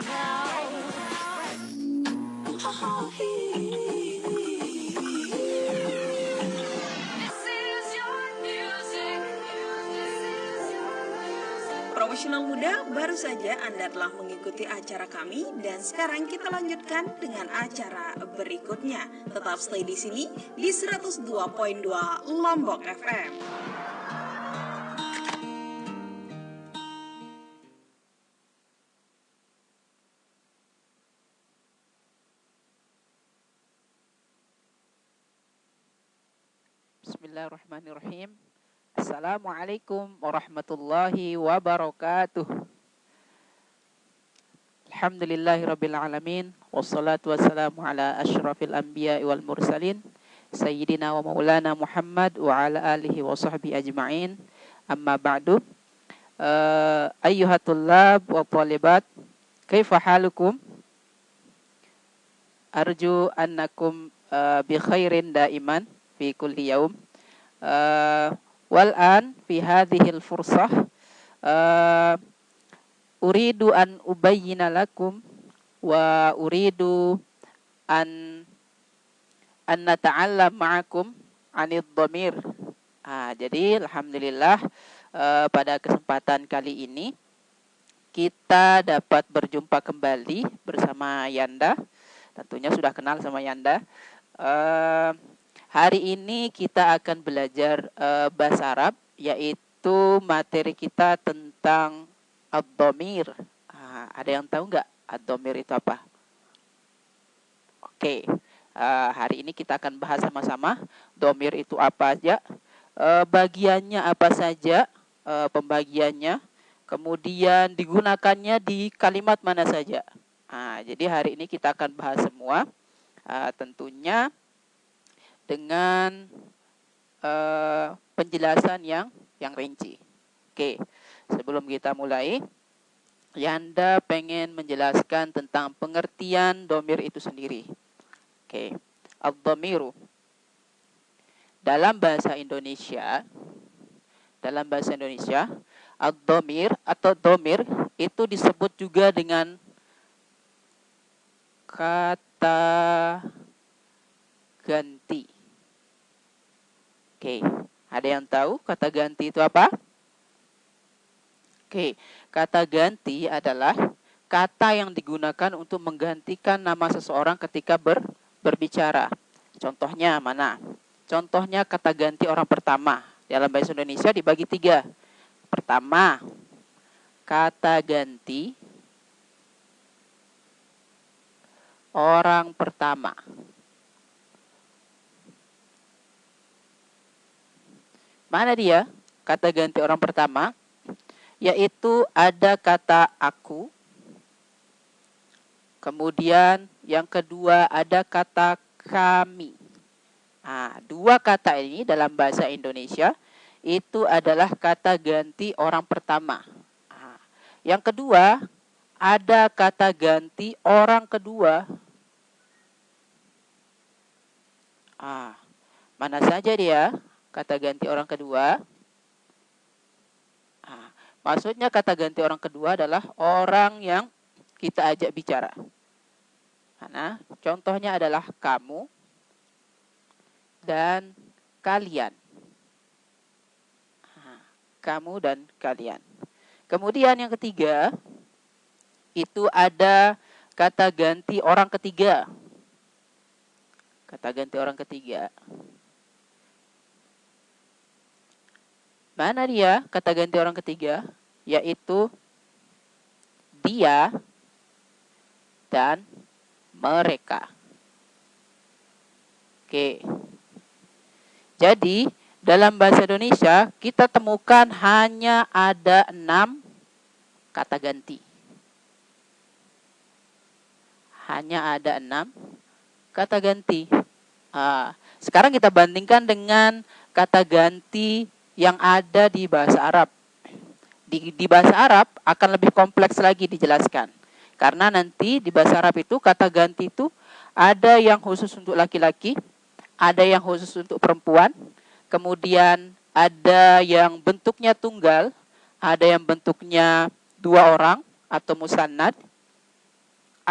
Profesional muda, baru saja Anda telah mengikuti acara kami dan sekarang kita lanjutkan dengan acara berikutnya. Tetap stay di sini di 102.2 Lombok FM. Bismillahirrahmanirrahim. Assalamualaikum warahmatullahi wabarakatuh. Alhamdulillahirabbil alamin wassalatu wassalamu ala asyrafil anbiya'i wal mursalin sayyidina wa maulana Muhammad wa ala alihi wa sahbihi ajma'in. Amma ba'du. Ayyuhatullab wa talibat, kaifa halukum? Arju annakum bi khairin daiman fi kulli yaum. Wal'an fi hadhil fursah uridu an ubayyina lakum wa uridu an nata'allam ma'akum anid dhamir. Jadi alhamdulillah pada kesempatan kali ini kita dapat berjumpa kembali bersama Yanda. Tentunya sudah kenal sama Yanda. Hari ini kita akan belajar bahasa Arab, yaitu materi kita tentang ad-dhamir. Ada yang tahu nggak ad-dhamir itu apa? Oke, hari ini kita akan bahas sama-sama dhamir itu apa aja, bagiannya apa saja, pembagiannya, kemudian digunakannya di kalimat mana saja. Jadi hari ini kita akan bahas semua, tentunya dengan penjelasan yang rinci. Oke, sebelum kita mulai, Yanda pengen menjelaskan tentang pengertian dhamir itu sendiri. Oke, ad-dhamiru dalam bahasa Indonesia, ad-dhamir atau dhamir itu disebut juga dengan kata ganti. Oke, ada yang tahu kata ganti itu apa? Oke, kata ganti adalah kata yang digunakan untuk menggantikan nama seseorang ketika berbicara. Contohnya mana? Contohnya kata ganti orang pertama. Dalam bahasa Indonesia dibagi 3. Pertama, kata ganti orang pertama. Mana dia? Kata ganti orang pertama, yaitu ada kata aku. Kemudian yang kedua ada kata kami. 2 kata ini dalam bahasa Indonesia itu adalah kata ganti orang pertama. Yang kedua ada kata ganti orang kedua. Mana saja dia? Kata ganti orang kedua. Maksudnya kata ganti orang kedua adalah orang yang kita ajak bicara. Contohnya adalah kamu dan kalian. Kamu dan kalian. Kemudian yang ketiga, itu ada kata ganti orang ketiga. Kata ganti orang ketiga. Mana dia kata ganti orang ketiga? Yaitu dia dan mereka. Oke. Jadi dalam bahasa Indonesia kita temukan hanya ada 6 kata ganti. Hanya ada 6 kata ganti. Sekarang kita bandingkan dengan kata ganti yang ada di bahasa Arab. Di bahasa Arab akan lebih kompleks lagi dijelaskan. Karena nanti di bahasa Arab itu kata ganti itu ada yang khusus untuk laki-laki, ada yang khusus untuk perempuan, kemudian ada yang bentuknya tunggal, ada yang bentuknya 2 orang atau musannad,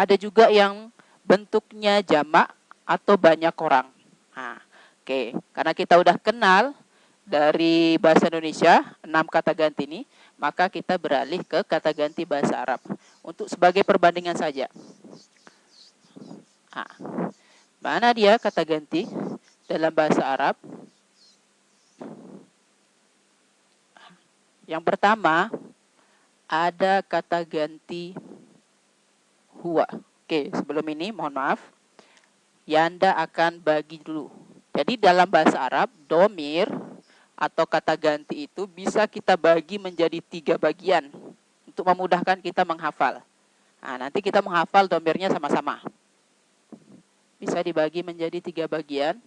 ada juga yang bentuknya jamak atau banyak orang. Nah, oke, karena kita udah kenal dari bahasa Indonesia 6 kata ganti ini, maka kita beralih ke kata ganti bahasa Arab untuk sebagai perbandingan saja. Nah, mana dia kata ganti dalam bahasa Arab? Yang pertama ada kata ganti huwa. Oke, sebelum ini mohon maaf, Yanda akan bagi dulu. Jadi dalam bahasa Arab, domir atau kata ganti itu bisa kita bagi menjadi 3 bagian untuk memudahkan kita menghafal. Nah, nanti kita menghafal domirnya sama-sama. Bisa dibagi menjadi 3 bagian.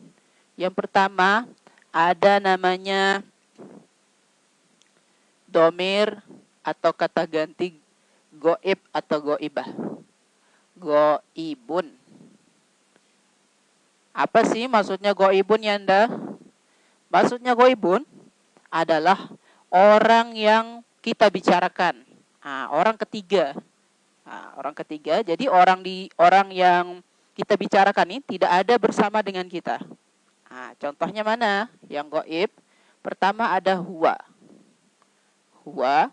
Yang pertama ada namanya domir atau kata ganti goib atau goibah. Goibun. Apa sih maksudnya goibun, Yanda? Maksudnya goibun adalah orang yang kita bicarakan. Nah, orang ketiga. Nah, orang ketiga. Jadi orang yang kita bicarakan ini tidak ada bersama dengan kita. Nah, contohnya mana? Yang goib. Pertama ada huwa. Huwa.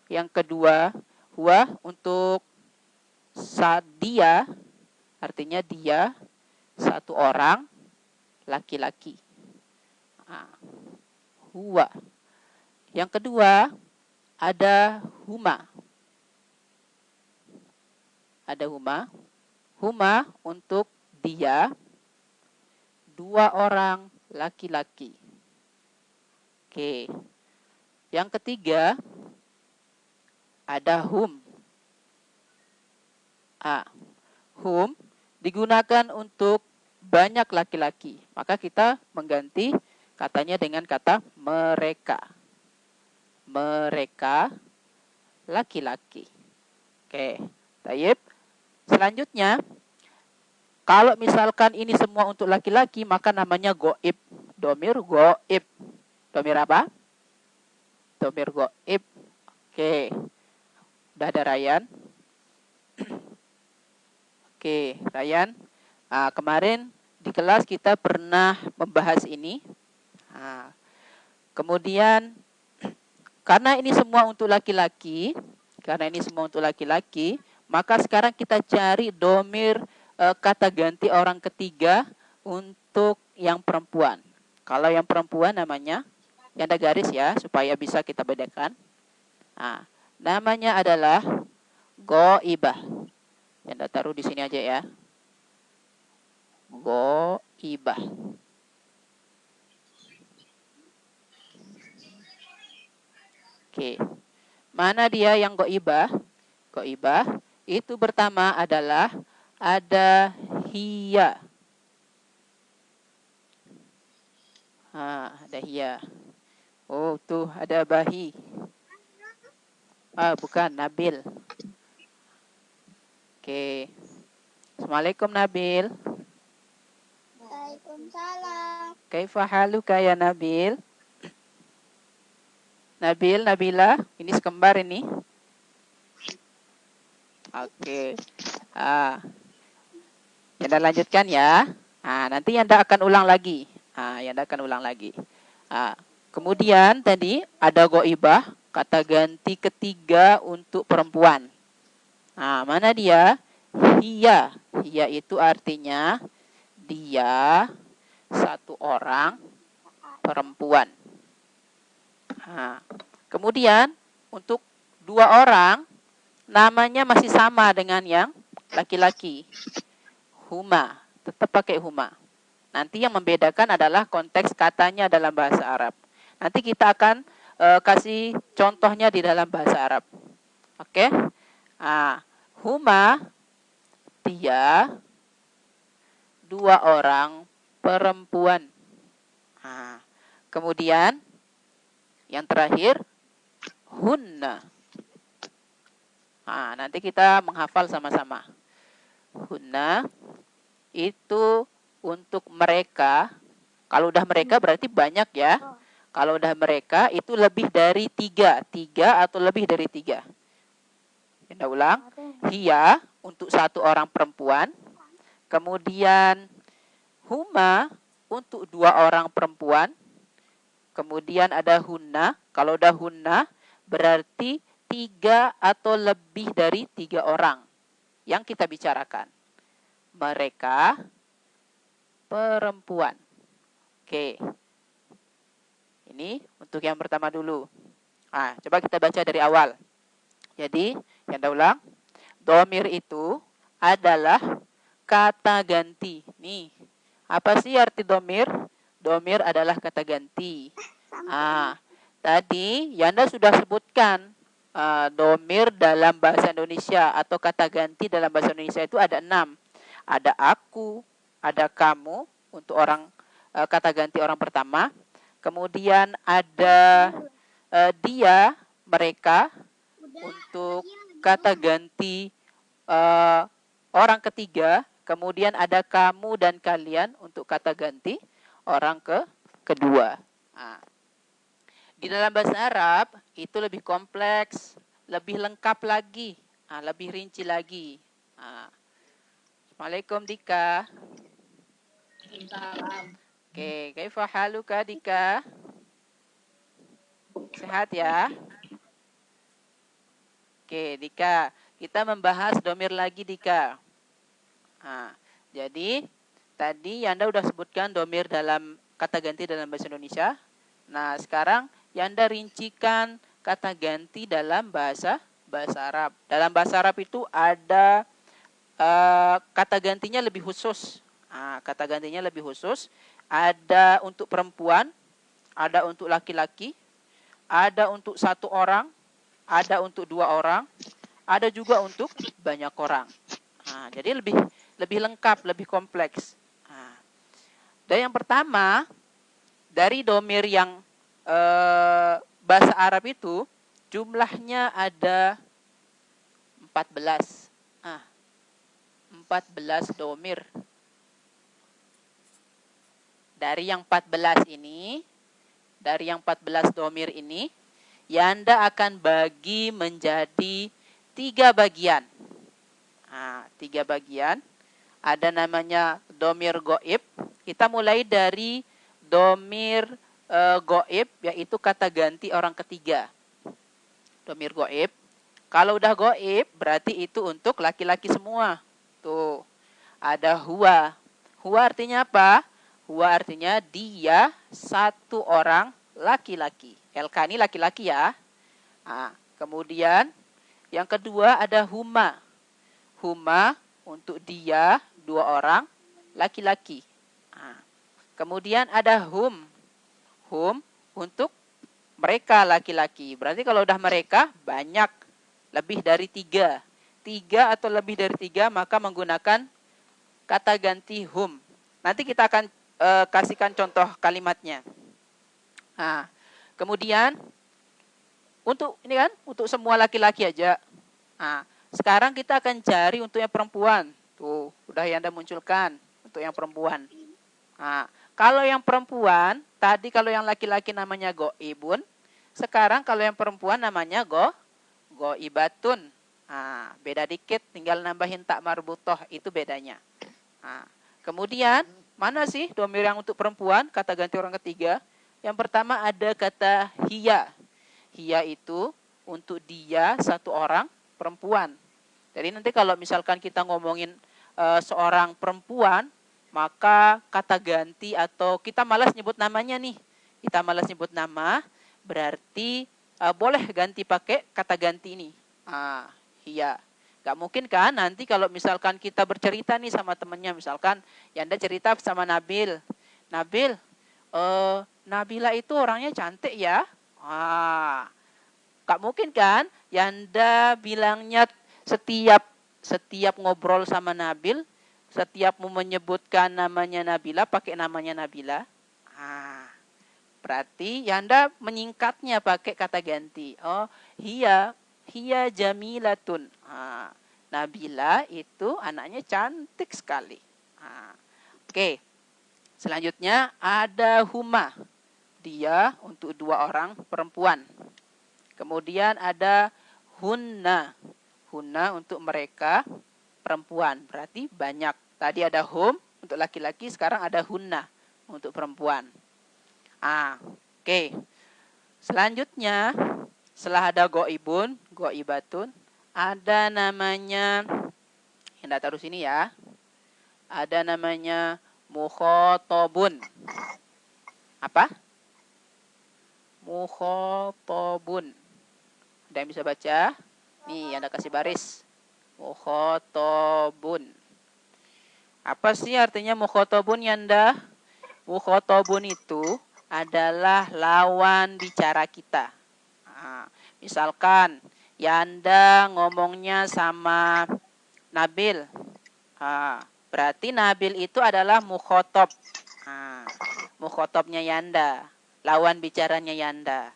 Yang kedua, huwa untuk dia, artinya dia, satu orang, laki-laki. Nah, huwa. Yang kedua, ada huma. Ada huma. Huma untuk dia, 2 orang, laki-laki. Oke. Yang ketiga, ada hum. Hum digunakan untuk banyak laki-laki. Maka kita mengganti katanya dengan kata mereka. Mereka laki-laki. Oke, tayyib. Selanjutnya, kalau misalkan ini semua untuk laki-laki, maka namanya goib. Domir goib. Domir apa? Domir goib. Oke. Udah ada Ryan. Oke, Ryan. Kemarin di kelas kita pernah membahas ini. Kemudian, karena ini semua untuk laki-laki, maka sekarang kita cari domir kata ganti orang ketiga untuk yang perempuan. Kalau yang perempuan namanya, yang ada garis ya, supaya bisa kita bedakan. Namanya adalah goibah. Yang taruh di sini aja ya. Goibah. Oke. Mana dia yang goibah? Goibah itu pertama adalah ada hiya. Ada hiya. Oh, tuh ada bahi. Bukan, Nabil. Oke. Assalamualaikum Nabil. Waalaikumsalam. Kaifa haluka ya Nabil? Nabil, Nabila, ini sekembar ini. Oke. Yanda lanjutkan ya. Nanti Yanda akan ulang lagi. Kemudian tadi ada goibah, kata ganti ketiga untuk perempuan. Mana dia? Hiya. Hiya itu artinya dia, satu orang, perempuan. Kemudian untuk 2 orang, namanya masih sama dengan yang laki-laki. Huma, tetap pakai huma. Nanti yang membedakan adalah konteks katanya dalam bahasa Arab. Nanti kita akan kasih contohnya di dalam bahasa Arab. Oke? Huma, dia, 2 orang perempuan. Kemudian yang terakhir hunna. Nanti kita menghafal sama-sama. Hunna itu untuk mereka. Kalau udah mereka berarti banyak ya. Kalau udah mereka itu lebih dari 3 atau lebih dari 3. Kita ulang. Hiya untuk satu orang perempuan. Kemudian huma untuk dua orang perempuan. Kemudian ada hunna. Kalau udah hunna berarti 3 atau lebih dari 3 orang yang kita bicarakan. Mereka perempuan. Oke. Ini untuk yang pertama dulu. Coba kita baca dari awal. Jadi, yang ulang. Domir itu adalah kata ganti. Nih, apa sih arti domir? Domir adalah kata ganti. Tadi Yanda sudah sebutkan domir dalam bahasa Indonesia atau kata ganti dalam bahasa Indonesia itu ada 6. Ada aku, ada kamu untuk orang kata ganti orang pertama. Kemudian ada dia, mereka untuk kata ganti orang ketiga. Kemudian ada kamu dan kalian untuk kata ganti orang kedua. Di dalam bahasa Arab itu lebih kompleks, lebih lengkap lagi, lebih rinci lagi. Assalamualaikum Dika. Oke, kaifa haluka Dika? Sehat ya? Oke, Dika, kita membahas domir lagi Dika. Jadi tadi Yanda udah sebutkan domir dalam kata ganti dalam bahasa Indonesia. Nah, sekarang Yanda rincikan kata ganti dalam bahasa Arab. Dalam bahasa Arab itu ada kata gantinya lebih khusus. Kata gantinya lebih khusus. Ada untuk perempuan, ada untuk laki-laki, ada untuk satu orang, ada untuk 2 orang, ada juga untuk banyak orang. Jadi lebih lengkap, lebih kompleks. Dan yang pertama, dari domir yang bahasa Arab itu jumlahnya ada 14. 14 domir. Dari yang 14 domir ini, Yanda akan bagi menjadi 3 bagian. 3 bagian. Ada namanya domir goib. Kita mulai dari domir goib, yaitu kata ganti orang ketiga. Domir goib. Kalau udah goib, berarti itu untuk laki-laki semua. Tuh, ada huwa. Huwa artinya apa? Huwa artinya dia satu orang laki-laki. LK ini laki-laki ya. Kemudian yang kedua ada huma. Huma untuk dia 2 orang laki-laki. Kemudian ada hum. Hum untuk mereka laki-laki. Berarti kalau udah mereka banyak, lebih dari 3. 3 atau lebih dari 3 maka menggunakan kata ganti hum. Nanti kita akan kasihkan contoh kalimatnya. Kemudian untuk ini kan untuk semua laki-laki aja. Sekarang kita akan cari untuk yang perempuan. Tuh, udah Yanda munculkan untuk yang perempuan. Kalau yang perempuan, tadi kalau yang laki-laki namanya goibun, sekarang kalau yang perempuan namanya goibatun. Beda dikit, tinggal nambahin tak marbutoh, itu bedanya. Kemudian, mana sih domir yang untuk perempuan, kata ganti orang ketiga? Yang pertama ada kata hiya. Hiya itu untuk dia satu orang perempuan. Jadi nanti kalau misalkan kita ngomongin seorang perempuan, maka kata ganti atau kita malas nyebut namanya nih. Kita malas nyebut nama, berarti boleh ganti pakai kata ganti ini. Hiya. Gak mungkin kan nanti kalau misalkan kita bercerita nih sama temennya, misalkan Yanda cerita sama Nabil. Nabil, Nabila itu orangnya cantik ya. Gak mungkin kan Yanda bilangnya setiap ngobrol sama Nabil, setiap mau menyebutkan namanya Nabila, pakai namanya Nabila. Berarti Yanda menyingkatnya pakai kata ganti. Hiya jamilatun. Nabila itu anaknya cantik sekali. Oke. Selanjutnya ada huma. Dia untuk 2 orang perempuan. Kemudian ada hunna. Hunna untuk mereka perempuan. Berarti banyak. Tadi ada hum untuk laki-laki, sekarang ada hunna untuk perempuan. Oke. Selanjutnya, setelah ada goibun, goibatun, ada namanya, yang taruh sini ya, ada namanya mukhotobun. Apa? Mukhotobun. Ada yang bisa baca? Nih, Anda kasih baris. Mukhotobun. Apa sih artinya mukhotobun, Yanda? Mukhotobun itu adalah lawan bicara kita. Misalkan Yanda ngomongnya sama Nabil. Berarti Nabil itu adalah mukhotob. Mukhotobnya Yanda. Lawan bicaranya Yanda.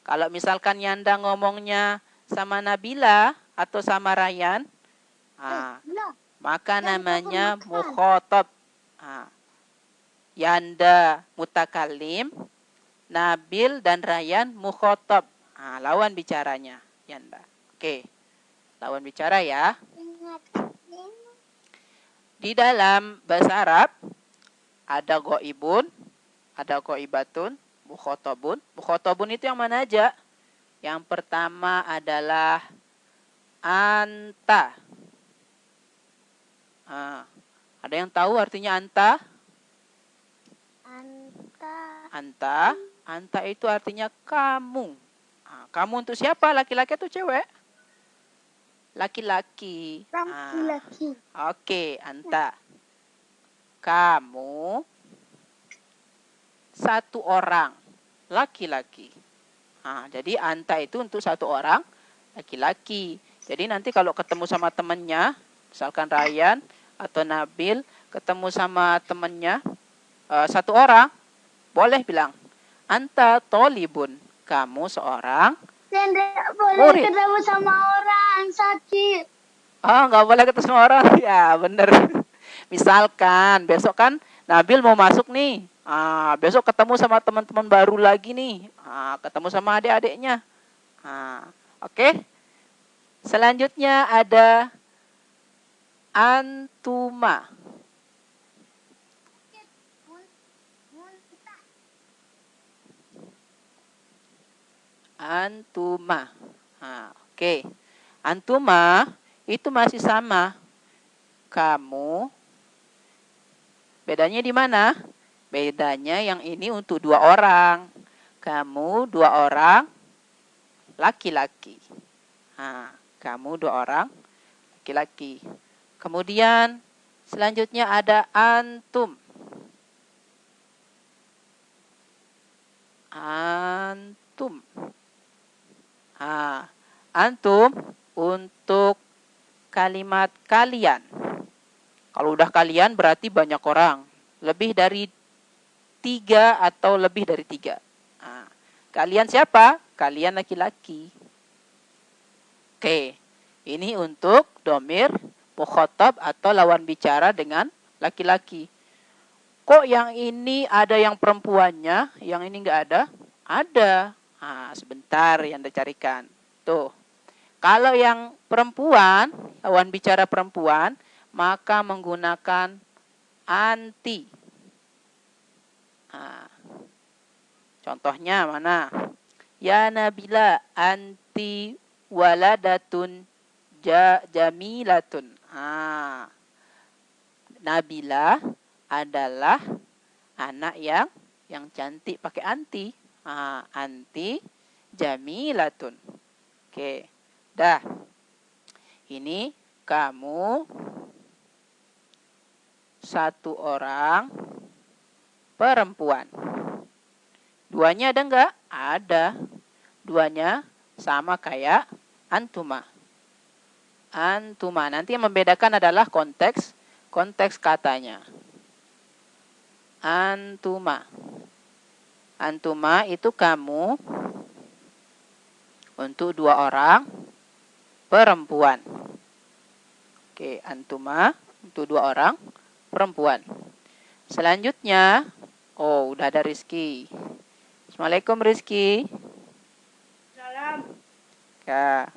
Kalau misalkan Yanda ngomongnya sama Nabila atau sama Ryan, maka namanya mukhotob. Yanda mutakalim, Nabil dan Ryan mukhotob. Lawan bicaranya Yanda. Oke. Lawan bicara ya. Di dalam bahasa Arab ada goibun, ada goibatun, mukhotobun. Mukhotobun itu yang mana aja? Yang pertama adalah anta. Ada yang tahu artinya anta? Anta itu artinya kamu. Kamu untuk siapa? Laki-laki atau cewek? Laki-laki. Oke, anta. Kamu satu orang laki-laki. Jadi anta itu untuk satu orang laki-laki. Jadi nanti kalau ketemu sama temannya, misalkan Ryan atau Nabil, ketemu sama temannya satu orang, boleh bilang anta tolibun, kamu seorang boleh murid. ketemu sama orang sakit. Nggak boleh ketemu sama orang. Ya, bener. Misalkan besok kan Nabil mau masuk nih. Besok ketemu sama teman-teman baru lagi nih. Ketemu sama adik-adiknya. Oke. Selanjutnya ada antuma. Antuma. Oke. Antuma itu masih sama. Kamu. Bedanya di mana? Bedanya yang ini untuk dua orang. Kamu dua orang laki-laki. Kamu dua orang laki-laki. Kemudian selanjutnya ada antum. Antum. Antum untuk kalimat kalian. Kalau udah kalian berarti banyak orang. Lebih dari 3 atau lebih dari 3. Kalian siapa? Kalian laki-laki. Oke. Ini untuk domir mukhotob atau lawan bicara dengan laki-laki. Kok yang ini ada yang perempuannya, yang ini enggak ada? Ada. Sebentar yang dicarikan. Tuh. Kalau yang perempuan, lawan bicara perempuan, maka menggunakan anti. Contohnya mana? Ya Nabila anti waladatun jamilatun. Nabila adalah anak yang cantik pakai anti. Anti jamilatun. Oke. Dah. Ini kamu satu orang perempuan. Duanya ada enggak? Ada. Duanya sama kayak antuma. Antuma. Nanti yang membedakan adalah konteks katanya. Antuma. Antuma itu kamu untuk dua orang perempuan. Oke, antuma untuk dua orang perempuan. Selanjutnya, udah ada Rizky. Assalamualaikum Rizky. Salam. Ya.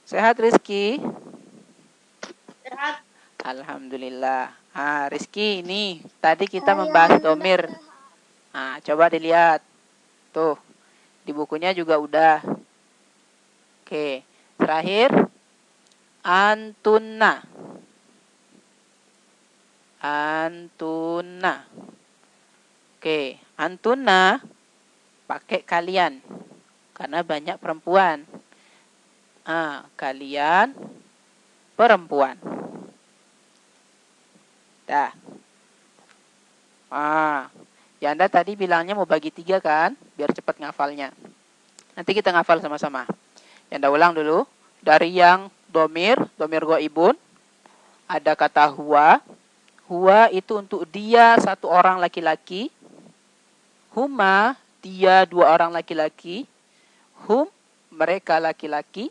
Sehat Rizky? Alhamdulillah. Rizky, ini tadi kita membahas domir. Coba dilihat. Tuh, di bukunya juga udah. Oke, terakhir antunna. Antunna. Oke, antunna pakai kalian karena banyak perempuan. Kalian perempuan. Dah. Yanda tadi bilangnya mau bagi 3 kan, biar cepat ngafalnya. Nanti kita ngafal sama-sama. Yanda ulang dulu. Dari yang domir goibun, ada kata huwa. Huwa itu untuk dia 1 orang laki-laki. Huma, dia 2 orang laki-laki. Hum, mereka laki-laki.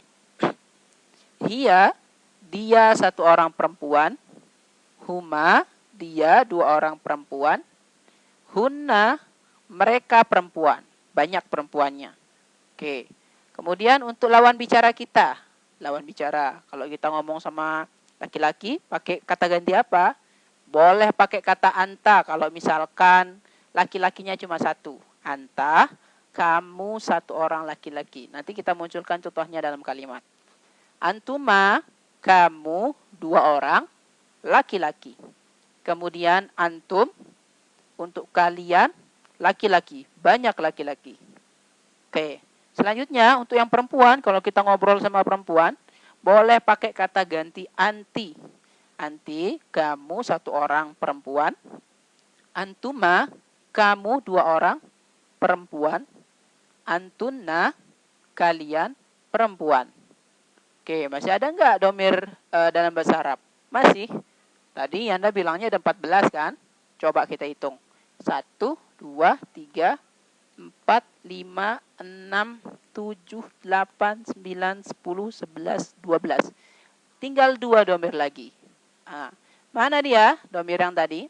Hiya, dia 1 orang perempuan. Huma, dia 2 orang perempuan. Hunna, mereka perempuan. Banyak perempuannya. Oke. Kemudian untuk lawan bicara kita. Lawan bicara. Kalau kita ngomong sama laki-laki, pakai kata ganti apa? Boleh pakai kata anta. Kalau misalkan laki-lakinya cuma 1. Anta, kamu 1 orang laki-laki. Nanti kita munculkan contohnya dalam kalimat. Antuma, kamu 2 orang laki-laki. Kemudian antum, untuk kalian laki-laki, banyak laki-laki. Oke, selanjutnya untuk yang perempuan, kalau kita ngobrol sama perempuan, boleh pakai kata ganti anti. Anti, kamu 1 orang perempuan. Antuma, kamu 2 orang perempuan. Antunna, kalian perempuan. Oke, masih ada nggak domir dalam bahasa Arab? Masih. Tadi Anda bilangnya ada 14 kan? Coba kita hitung. 1, 2, 3, 4, 5, 6, 7, 8, 9, 10, 11, 12. Tinggal 2 domir lagi. Mana dia domir yang tadi?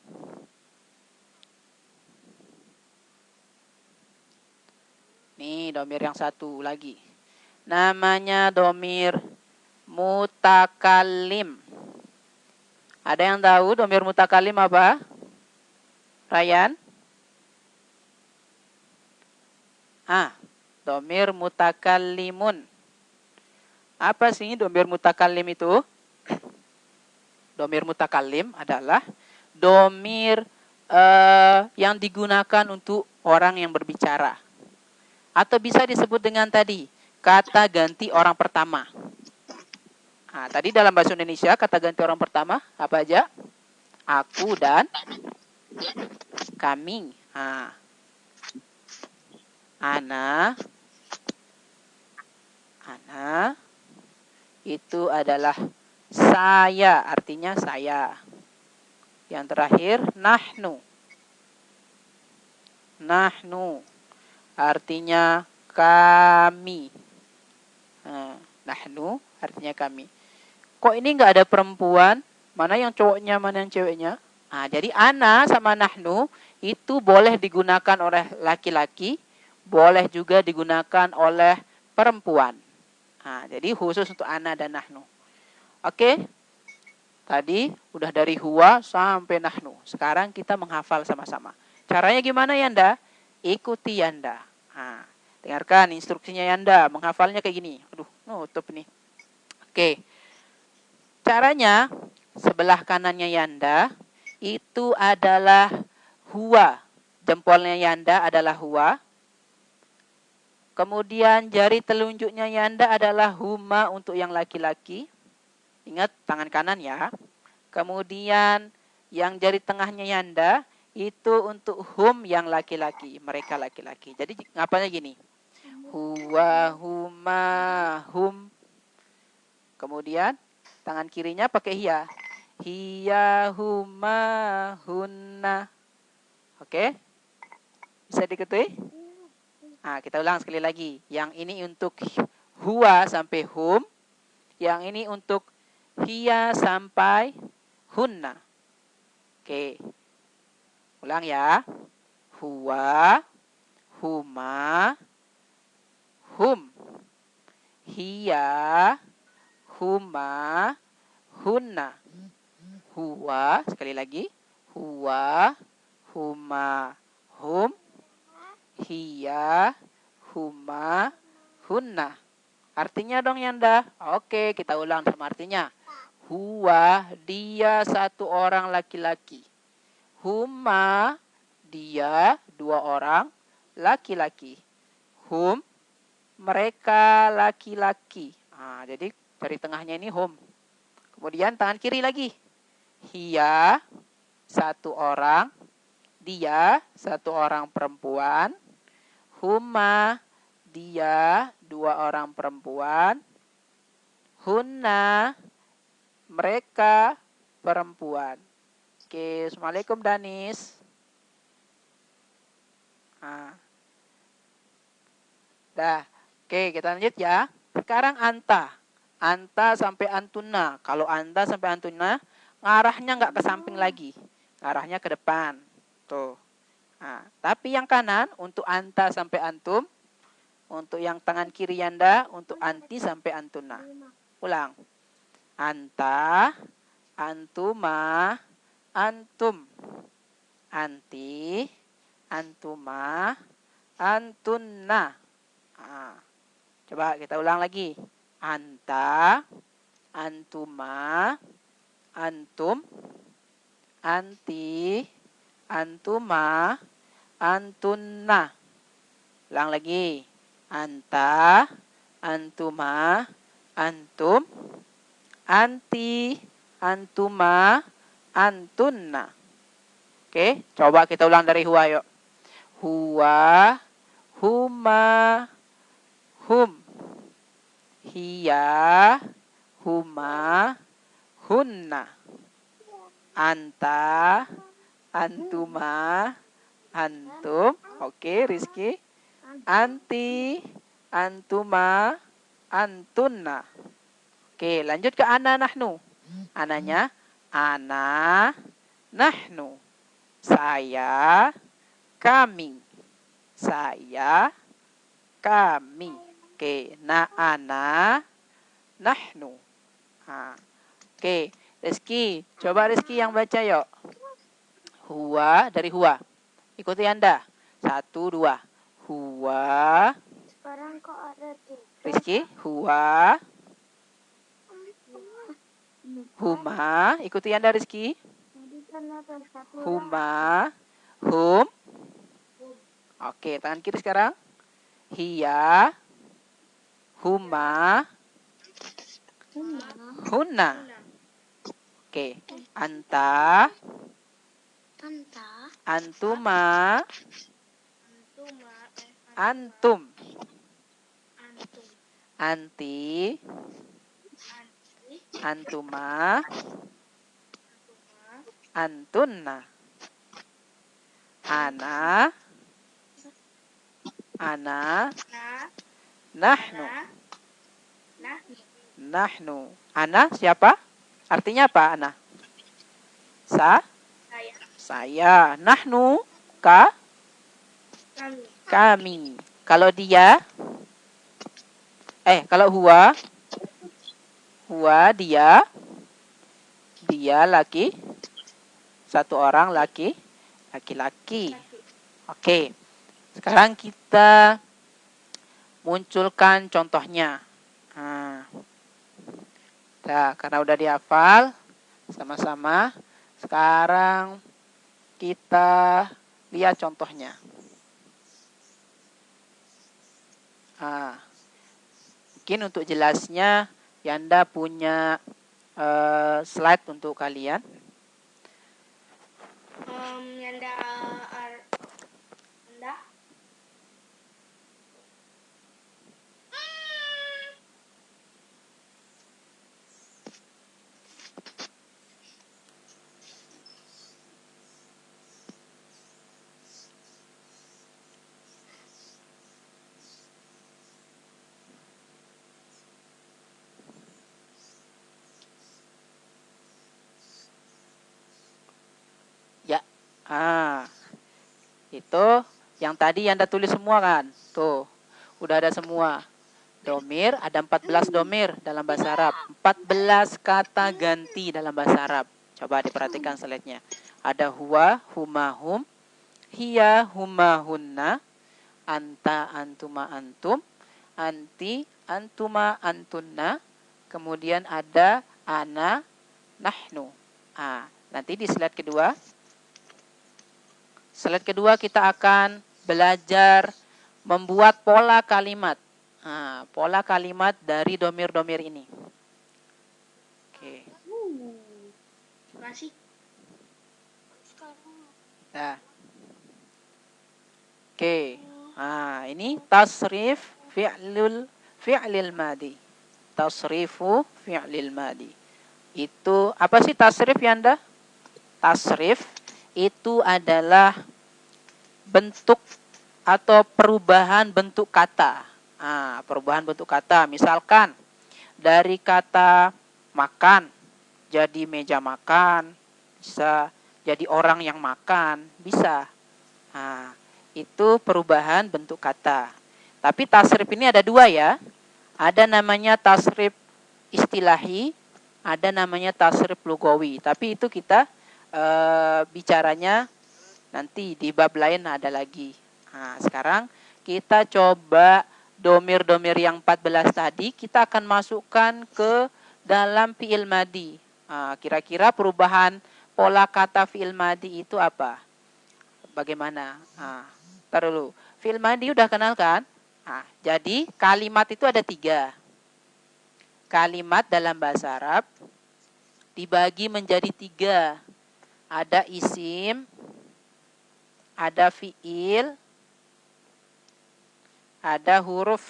Nih domir yang 1 lagi. Namanya domir mutakallim. Ada yang tahu domir mutakallim apa? Ryan? Domir mutakallimun. Apa sih domir mutakallim itu? Domir mutakallim adalah domir yang digunakan untuk orang yang berbicara. Atau bisa disebut dengan tadi, kata ganti orang pertama. Tadi dalam bahasa Indonesia, kata ganti orang pertama, apa aja? Aku dan kami. Ana itu adalah saya, artinya saya. Yang terakhir, nahnu. Nahnu, artinya kami. Nahnu, artinya kami. Kok ini nggak ada perempuan? Mana yang cowoknya, mana yang ceweknya? Jadi ana sama nahnu itu boleh digunakan oleh laki-laki, boleh juga digunakan oleh perempuan. Jadi khusus untuk ana dan nahnu. Oke? Tadi udah dari huwa sampai nahnu. Sekarang kita menghafal sama-sama. Caranya gimana Yanda? Ikuti Yanda. Dengarkan instruksinya Yanda. Menghafalnya kayak gini. Aduh, nutup nih. Oke. Caranya, sebelah kanannya Yanda, itu adalah huwa. Jempolnya Yanda adalah huwa. Kemudian jari telunjuknya Yanda adalah huma untuk yang laki-laki. Ingat, tangan kanan ya. Kemudian yang jari tengahnya Yanda, itu untuk hum yang laki-laki. Mereka laki-laki. Jadi ngapalnya gini. Huwa, huma, hum. Kemudian tangan kirinya pakai hiya. Hiya, huma, hunna. Oke? Bisa diketahui? Kita ulang sekali lagi. Yang ini untuk huwa sampai hum. Yang ini untuk hiya sampai hunna. Oke. Ulang ya. Huwa, huma, hum. Hiya, huma, hunna. Huwa, sekali lagi. Huwa, huma, hum, hiya, huma, hunna. Artinya dong Yanda. Oke, kita ulang sama artinya. Huwa, dia satu orang laki-laki. Huma, dia dua orang laki-laki. Hum, mereka laki-laki. Nah, jadi dari tengahnya ini hum. Kemudian tangan kiri lagi. Hiya, satu orang. Dia, satu orang perempuan. Huma, dia, dua orang perempuan. Hunna, mereka perempuan. Oke, Assalamualaikum Danis. Nah. Dah, oke kita lanjut ya. Sekarang anta. Anta sampai antuna. Kalau anta sampai antuna, ngarahnya nggak ke samping lagi. Ngarahnya ke depan. Tuh. Nah, tapi yang kanan untuk anta sampai antum. Untuk yang tangan kiri Yanda, untuk anti sampai antuna. Ulang. Anta, antuma, antum. Anti, antuma, antunna. Nah, coba kita ulang lagi. Anta, antuma, antum, anti, antuma, antunna. Ulang lagi. Anta, antuma, antum, anti, antuma, antunna. Oke, coba kita ulang dari huwa yuk. Huwa, huma, hum, hiya, huma, hunna. Anta, antuma, antum. Oke, Rizky. Anti, antuma, antunna. Oke, lanjut ke ana nahnu. Ananya ana, nahnu. Saya, kami. Saya, kami. Oke, na ana, nahnu. Nah, oke, Rizky. Coba Rizky yang baca yuk. Huwa, dari huwa. Ikuti Anda. 1, 2. Huwa. Sekarang kok ada tuh? Rizky, huwa. Huma. Ikuti Anda Rizky. Tadi kan ada satu. Huma. Hum. Oke, tangan kiri sekarang. Hiya. Huma. Hunna. Oke. Anta. Tanta. Antuma. Antum. Anti. Antuma. Antunna. Ana. Ana. Nahnu. Nahnu. Ana siapa? Artinya apa ana? Saya. Nahnu kami. Kalau dia kalau huwa dia laki, satu orang laki-laki. Oke. Sekarang kita munculkan contohnya. Nah, karena udah dihafal sama-sama, sekarang kita lihat contohnya. Mungkin untuk jelasnya, Yanda punya slide untuk kalian. Yanda. Itu yang tadi Yanda tulis semua kan? Tuh, udah ada semua. Domir, ada 14 domir dalam bahasa Arab. 14 kata ganti dalam bahasa Arab. Coba diperhatikan slide-nya. Ada huwa, huma, hum, hiya, huma, hunna, anta, antuma, antum, anti, antuma, antunna. Kemudian ada ana, nahnu. Nanti di slide kedua. Slide kedua kita akan belajar membuat pola kalimat. Pola kalimat dari domir-domir ini. Oke. Makasih. Sekarang Nah. Oke. Ini tasrif fi'lil madi. Tasrifu fi'lil madi. Itu apa sih tasrif ya Anda? Tasrif itu adalah bentuk atau perubahan bentuk kata. Perubahan bentuk kata. Misalkan dari kata makan jadi meja makan, bisa jadi orang yang makan, bisa. Itu perubahan bentuk kata. Tapi tasrif ini ada dua ya. Ada namanya tasrif istilahi, ada namanya tasrif lugawi. Tapi itu kita bicaranya nanti di bab lain ada lagi. Sekarang kita coba domir-domir yang 14 tadi kita akan masukkan ke dalam fi'il madi. Kira-kira perubahan pola kata fi'il madi itu apa? Bagaimana? Ntar dulu. Fi'il madi udah kenal kan? Jadi kalimat itu ada 3. Kalimat dalam bahasa Arab dibagi menjadi 3. Ada isim, ada fi'il, ada huruf.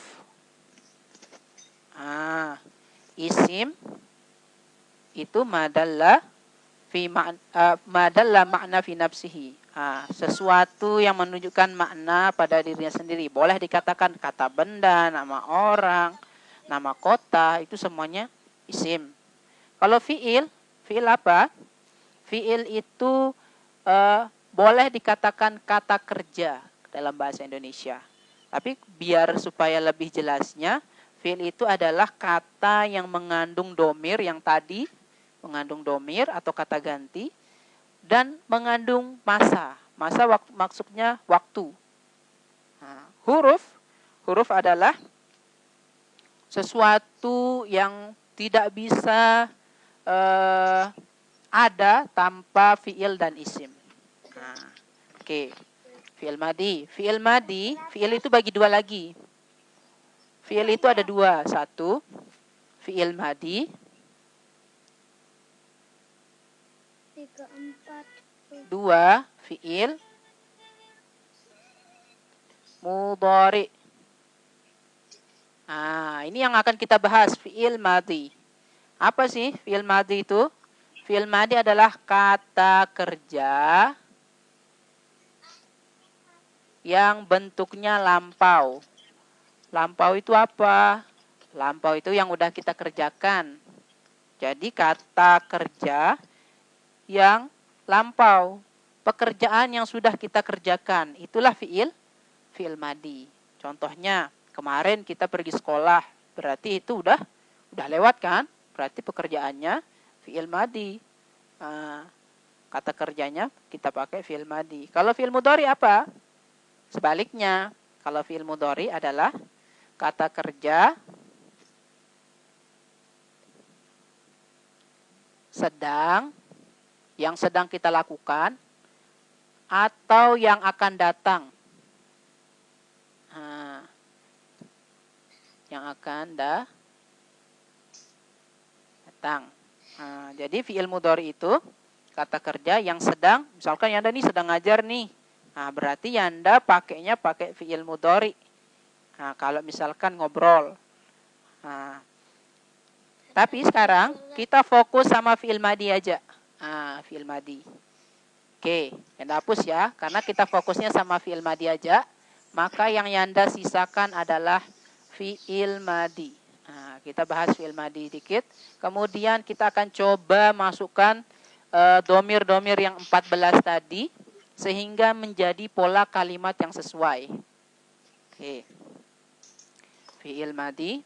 Isim itu madalla makna fi nafsihi. Sesuatu yang menunjukkan makna pada dirinya sendiri. Boleh dikatakan kata benda, nama orang, nama kota, itu semuanya isim. Kalau fi'il apa? Fi'il itu boleh dikatakan kata kerja dalam bahasa Indonesia. Tapi biar supaya lebih jelasnya, fi'il itu adalah kata yang mengandung domir yang tadi, mengandung domir atau kata ganti, dan mengandung masa. Masa maksudnya waktu. Huruf adalah sesuatu yang tidak bisa ada tanpa fi'il dan isim. Oke. Fi'il madi. Fi'il itu bagi 2 lagi. Fi'il itu ada 2. 1, fi'il madi. 2, fi'il mudhari. Ini yang akan kita bahas, fi'il madi. Apa sih fi'il madi itu? Fi'il madi adalah kata kerja yang bentuknya lampau. Lampau itu apa? Lampau itu yang udah kita kerjakan. Jadi kata kerja yang lampau. Pekerjaan yang sudah kita kerjakan. Itulah fi'il madi. Contohnya, kemarin kita pergi sekolah. Berarti itu udah lewat kan? Berarti pekerjaannya fi'il madi. Kata kerjanya kita pakai fi'il madi. Kalau fi'il mudhari apa? Sebaliknya, kalau fi'il mudhari adalah kata kerja yang sedang kita lakukan atau yang akan datang. Yang akan datang. Jadi fi'il mudhari itu kata kerja yang sedang, misalkan Yanda nih sedang ngajar nih. Berarti Yanda pakainya pakai fi'il mudhari. Kalau misalkan ngobrol. Tapi sekarang kita fokus sama fi'il madi aja. Fi'il madi. Oke, Yanda hapus ya, karena kita fokusnya sama fi'il madi aja. Maka yang Yanda sisakan adalah fi'il madi. Kita bahas fi'il madi dikit. Kemudian kita akan coba masukkan domir-domir yang 14 tadi sehingga menjadi pola kalimat yang sesuai. Oke. Fi'il madi.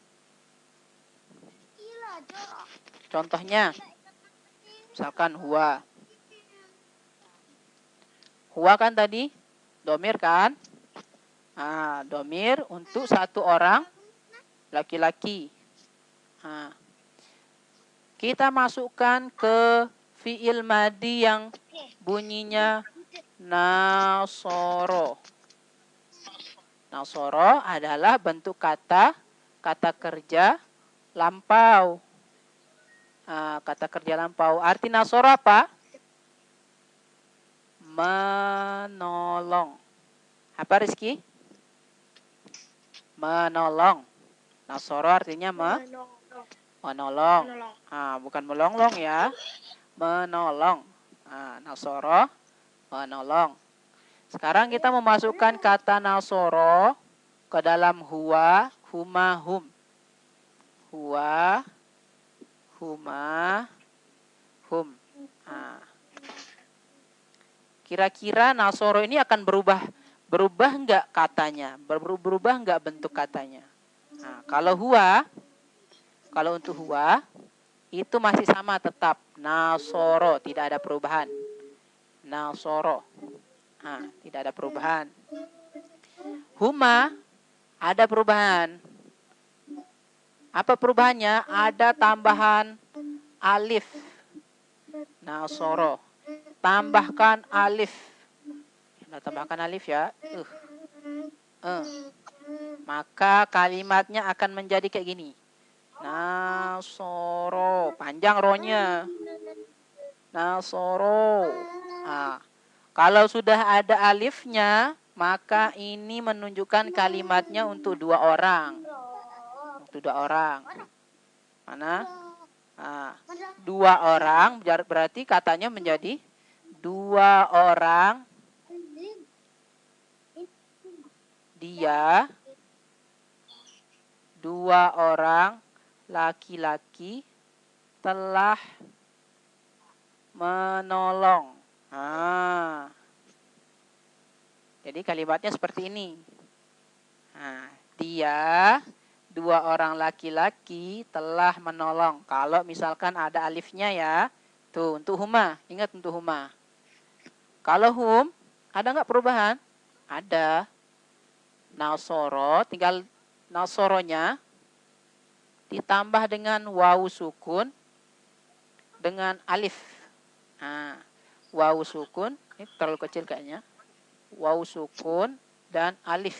Contohnya misalkan huwa. Huwa kan tadi? Domir kan? Nah, domir untuk satu orang laki-laki. Nah, kita masukkan ke fiil madi yang bunyinya nasoro. Nasoro adalah bentuk kata kerja lampau. Nah, kata kerja lampau. Arti nasoro apa? Menolong. Apa Rizky? Menolong. Nasoro artinya menolong. Bukan melonglong ya. Menolong. Nasoro menolong. Sekarang kita memasukkan kata nasoro ke dalam huwa, huma, hum. Huwa, huma, hum. Kira-kira nasoro ini akan berubah enggak katanya? Berubah enggak bentuk katanya? Kalau untuk huwa itu masih sama tetap nasoro, tidak ada perubahan. Nasoro. Tidak ada perubahan. Huma ada perubahan. Apa perubahannya? Ada tambahan alif. Nasoro. Tambahkan alif. Tambahkan alif ya. Maka kalimatnya akan menjadi kayak gini. Nasoro. Panjang ronya. Nasoro. Kalau sudah ada alifnya, maka ini menunjukkan kalimatnya untuk dua orang. Untuk dua orang. Mana? Dua orang berarti katanya menjadi dua orang dia, dua orang laki-laki telah menolong. Jadi kalimatnya seperti ini. Dia, dua orang laki-laki telah menolong. Kalau misalkan ada alifnya ya. Tuh, untuk huma. Ingat untuk huma. Kalau hum, ada nggak perubahan? Ada. Nasoro, tinggal nasoronya ditambah dengan wawu sukun dengan alif. Wawu sukun, ini terlalu kecil kayaknya. Wawu sukun dan alif.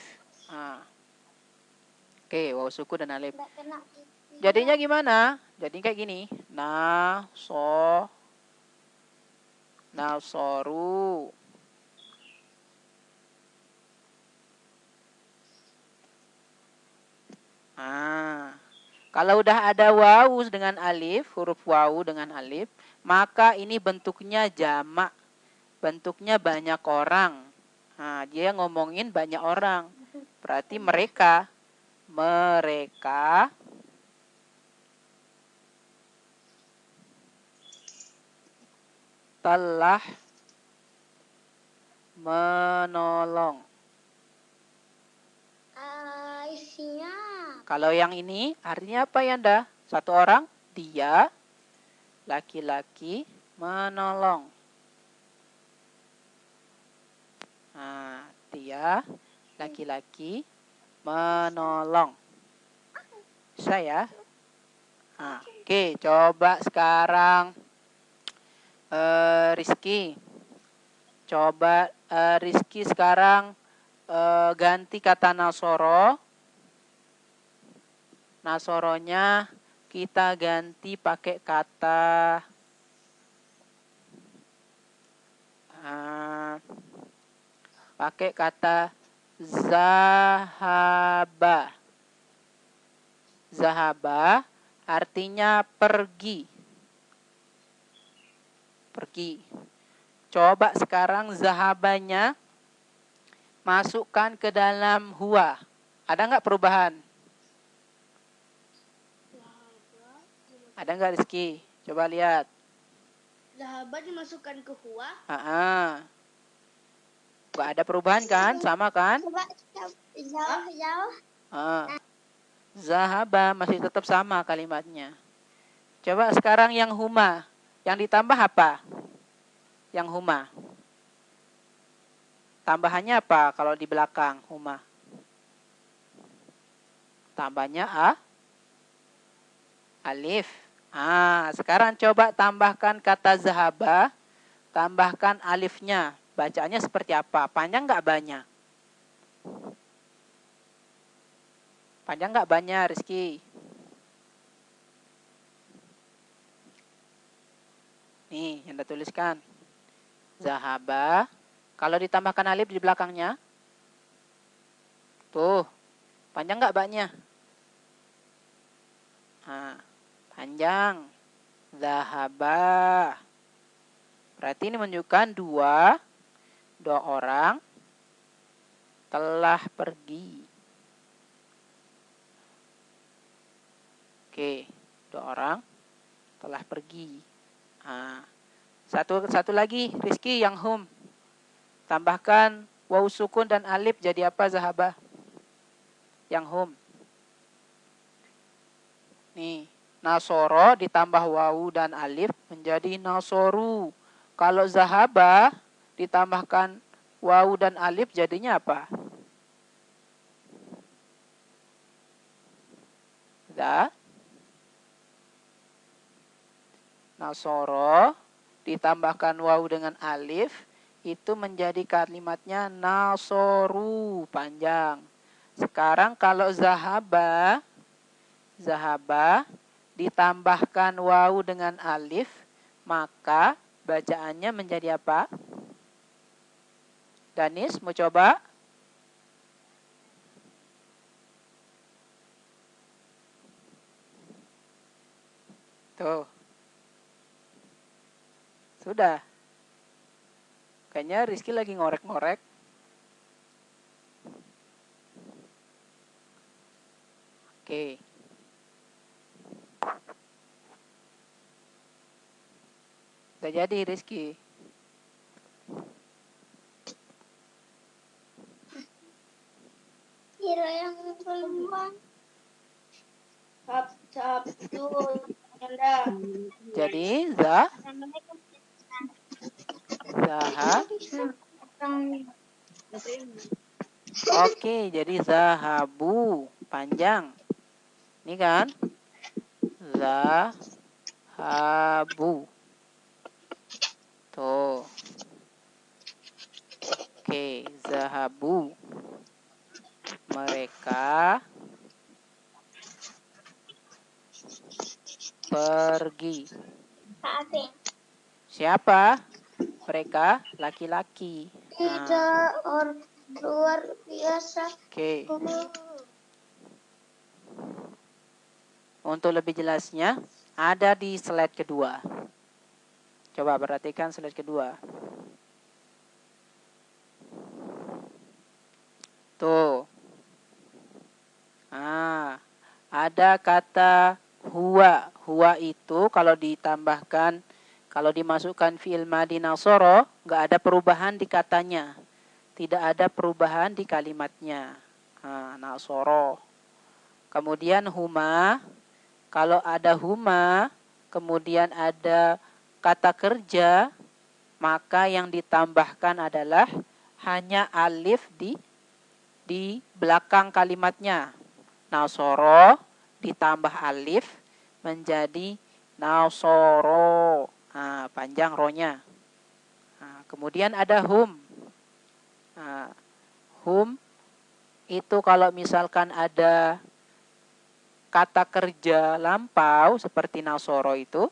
Oke, wawu sukun dan alif. Jadinya gimana? Jadi kayak gini. Nasoru. Kalau udah ada wawu dengan alif, huruf wawu dengan alif, maka ini bentuknya jamak. Bentuknya banyak orang. Dia ngomongin banyak orang. Berarti mereka telah menolong. Isinya. Kalau yang ini artinya apa ya, Anda? Satu orang, dia, laki-laki, menolong. Dia, laki-laki, menolong. Bisa ya? Oke, coba sekarang Rizky. Coba Rizky sekarang ganti kata nasoro. Nasoronya kita ganti pakai kata zahaba. Zahaba artinya pergi. Pergi. Coba sekarang zahabanya masukkan ke dalam huwa. Ada nggak perubahan? Ada nggak Rizky? Coba lihat. Zahaba dimasukkan ke huwa. Nggak ada perubahan kan? Sama kan? Coba jauh. Zahaba masih tetap sama kalimatnya. Coba sekarang yang huma. Yang ditambah apa? Yang huma. Tambahannya apa kalau di belakang huma? Tambahnya alif. Sekarang coba tambahkan kata zahaba, tambahkan alifnya. Bacaannya seperti apa? Panjang nggak banyak? Panjang nggak banyak, Rizky? Nih, yang Anda tuliskan. Zahaba. Kalau ditambahkan alif di belakangnya, tuh, panjang nggak baknya? Panjang. Zahaba. Berarti ini menunjukkan dua orang telah pergi. Oke, 2 orang telah pergi. Satu lagi, Rizky, yang hum. Tambahkan waw sukun dan alif jadi apa, Zahaba? Yang hum. Nih, nasoro ditambah waw dan alif menjadi nasoru. Kalau zahaba ditambahkan waw dan alif jadinya apa? Nasoro ditambahkan waw dengan alif itu menjadi kalimatnya nasoru, panjang. Sekarang kalau zahaba ditambahkan waw dengan alif, maka bacaannya menjadi apa? Danis, mau coba? Tuh. Sudah. Kayaknya Rizky lagi ngorek-ngorek. Oke. Udah jadi, Rizky. Kira yang keluar. Sabtu. Jadi, Oke, jadi zahabu, panjang. Ini kan? Zahabu. Tuh. Oke, zahabu. Mereka pergi. Siapa? Mereka laki-laki. Tidak, luar biasa. Oke. Untuk lebih jelasnya, ada di slide kedua. Coba perhatikan slide kedua. Tuh. Ada kata huwa. Huwa itu kalau ditambahkan, kalau dimasukkan fi'il madi nasoro, nggak ada perubahan di katanya. Tidak ada perubahan di kalimatnya. Nasoro. Kemudian huma. Kalau ada huma, kemudian ada kata kerja, maka yang ditambahkan adalah hanya alif di belakang kalimatnya. Nasoro ditambah alif menjadi nasoro. Panjang ronya. Kemudian ada hum. Hum itu kalau misalkan ada kata kerja lampau seperti nasoro itu,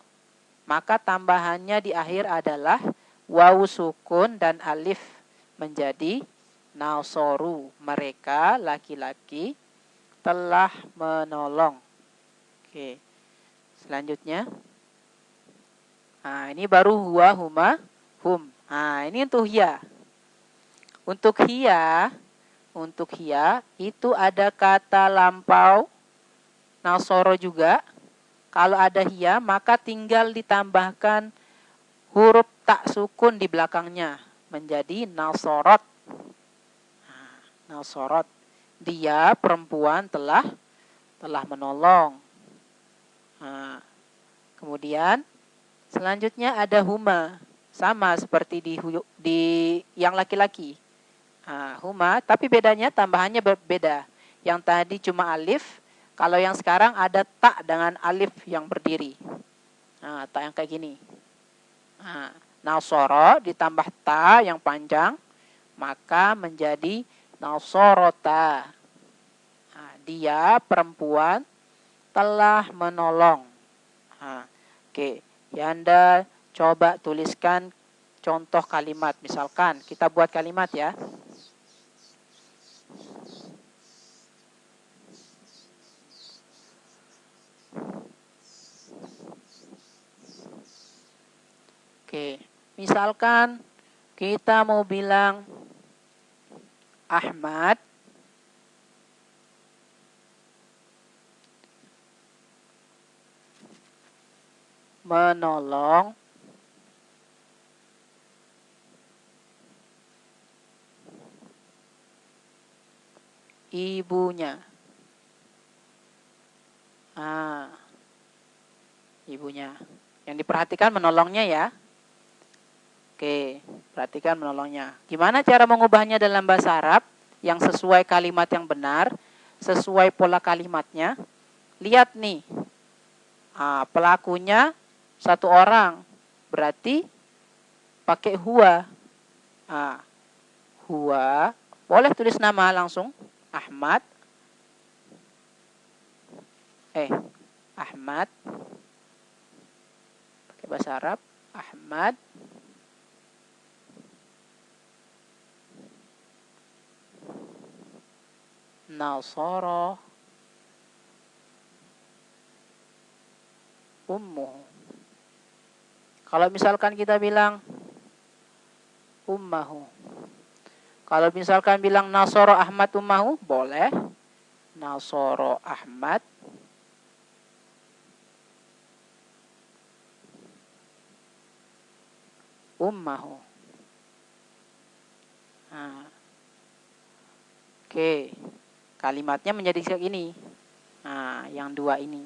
maka tambahannya di akhir adalah waw sukun dan alif menjadi nasoru. Mereka laki-laki telah menolong. Oke. Selanjutnya. Ini baru huwa, huma, hum. Ini untuk hiya. Untuk hiya itu ada kata lampau nasoro juga. Kalau ada hiya, maka tinggal ditambahkan huruf tak sukun di belakangnya menjadi nasorot. Nasorot. Dia perempuan telah menolong. Kemudian selanjutnya ada huma, sama seperti di yang laki-laki. Huma, tapi bedanya tambahannya berbeda. Yang tadi cuma alif, kalau yang sekarang ada ta dengan alif yang berdiri. Ta yang kayak gini. Nasoro ditambah ta yang panjang, maka menjadi nasorota. Dia perempuan telah menolong. Oke, Yanda coba tuliskan contoh kalimat. Misalkan kita buat kalimat ya. Oke, misalkan kita mau bilang Ahmad menolong ibunya. Ibunya. Yang diperhatikan menolongnya ya. Oke, perhatikan menolongnya. Gimana cara mengubahnya dalam bahasa Arab yang sesuai kalimat yang benar, sesuai pola kalimatnya? Lihat nih, pelakunya satu orang, berarti pakai huwa. Huwa, boleh tulis nama langsung, Ahmad. Ahmad, pakai bahasa Arab, Ahmad. Nasara ummu. Kalau misalkan kita bilang ummahu. Kalau misalkan bilang Nasara Ahmad ummahu, boleh. Nasara Ahmad ummahu. Oke. Kalimatnya menjadi kayak gini. Yang dua ini.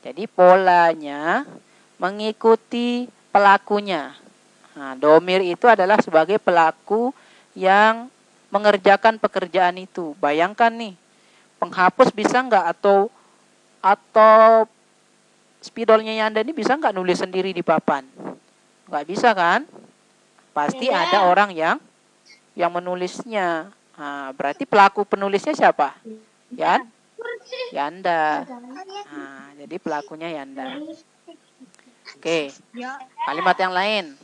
Jadi polanya mengikuti pelakunya. Domir itu adalah sebagai pelaku yang mengerjakan pekerjaan itu. Bayangkan nih, penghapus bisa nggak atau spidolnya Yanda ini bisa nggak nulis sendiri di papan? Nggak bisa kan? Pasti ada orang yang menulisnya. Berarti pelaku penulisnya siapa? Yanda. Jadi pelakunya Yanda. Oke. Kalimat yang lain.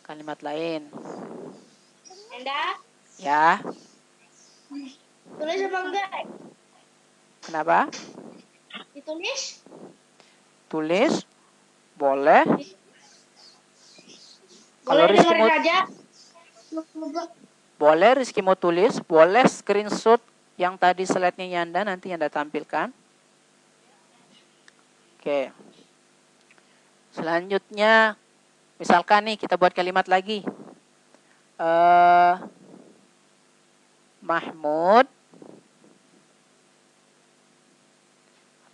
Kalimat lain. Yanda? Ya. Tulis apa enggak? Kenapa? Ditulis? Tulis. Boleh. Kalau Rizky mau boleh Rizky mau tulis, boleh screenshot yang tadi slide-nya Yanda nanti Yanda tampilkan. Oke. Selanjutnya, misalkan nih kita buat kalimat lagi. Mahmud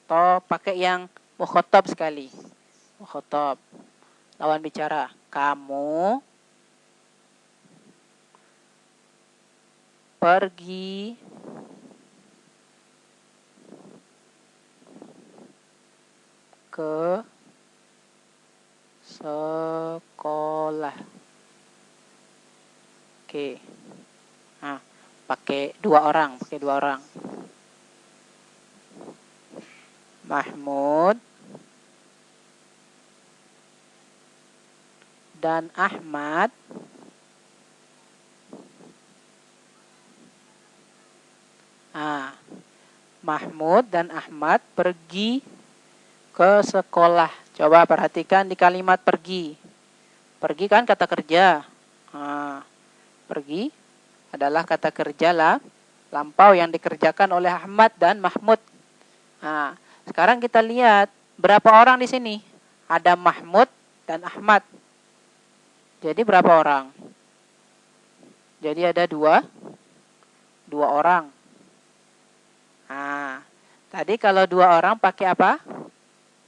atau pakai yang mukhatab sekali. Mukhatab. Lawan bicara. Kamu pergi ke sekolah. Oke. Pakai dua orang. Mahmud dan Ahmad Mahmud dan Ahmad pergi ke sekolah. Coba perhatikan di kalimat pergi. Pergi kan kata kerja. Pergi adalah kata kerja lampau yang dikerjakan oleh Ahmad dan Mahmud. Sekarang kita lihat berapa orang di sini. Ada Mahmud dan Ahmad. Jadi berapa orang? Jadi ada dua orang. Tadi kalau dua orang pakai apa?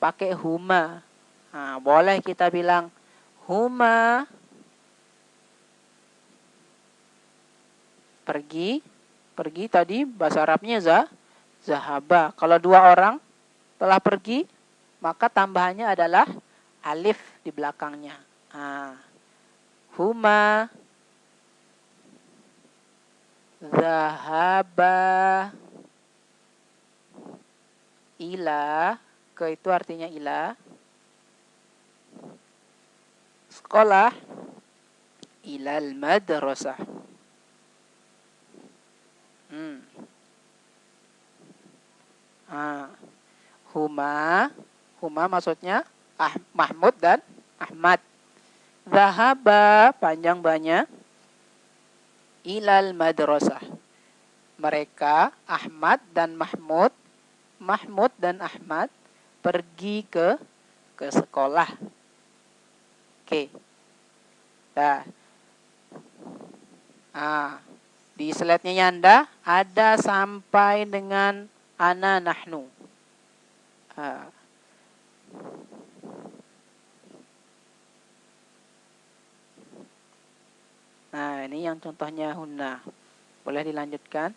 Pakai huma. Boleh kita bilang huma pergi. Pergi tadi bahasa Arabnya zahaba. Kalau dua orang telah pergi, maka tambahannya adalah alif di belakangnya. Huma zahaba ila, ke itu artinya ila, sekolah, ilal madrasah. Huma maksudnya Mahmud dan Ahmad. Zahaba panjang banyak, ilal madrasah. Mereka Ahmad dan Mahmud dan Ahmad pergi ke sekolah. Oke. Nah, di slide-nya Yanda ada sampai dengan ana nahnu. Nah, ini yang contohnya hunna. Boleh dilanjutkan?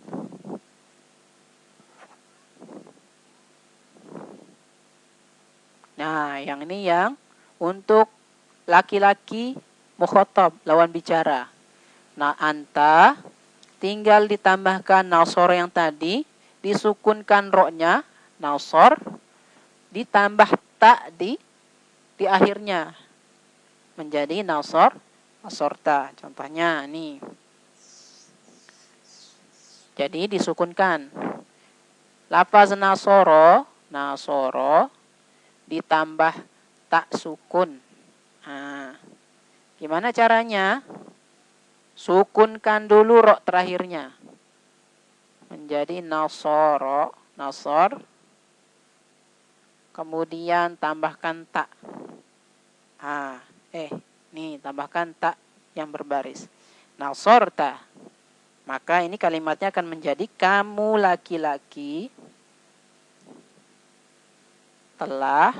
Nah, yang ini yang untuk laki-laki mukhatab, lawan bicara. Nah, anta tinggal ditambahkan nasor yang tadi, disukunkan roknya, nasor, ditambah tak di akhirnya. Menjadi nasorta. Contohnya nih. Jadi disukunkan. Lafaz nasoro ditambah tak sukun. Gimana caranya? Sukunkan dulu rok terakhirnya. Menjadi nasor. Kemudian tambahkan tak. Nih tambahkan tak yang berbaris. Nasorta. Maka ini kalimatnya akan menjadi kamu laki-laki telah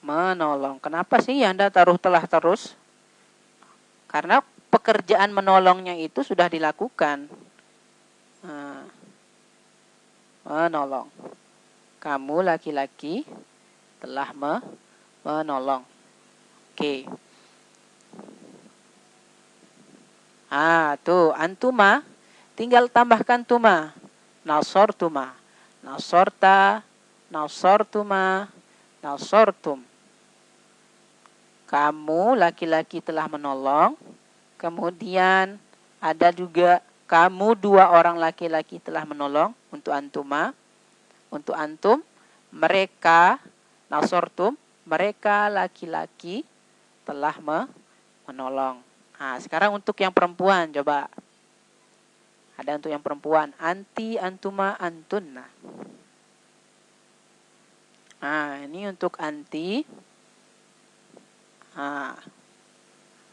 menolong. Kenapa sih Anda taruh telah terus? Karena pekerjaan menolongnya itu sudah dilakukan. Menolong. Kamu laki-laki telah menolong. Oke. Tuh antuma tinggal tambahkan tuma. Nasortuma. Nasorta, nasortuma, nasortum. Kamu laki-laki telah menolong. Kemudian ada juga kamu dua orang laki-laki telah menolong untuk antuma. Untuk antum, mereka nasortum, mereka laki-laki telah menolong. Sekarang untuk yang perempuan coba. Ada untuk yang perempuan. Anti, antuma, antunna. Ini untuk anti.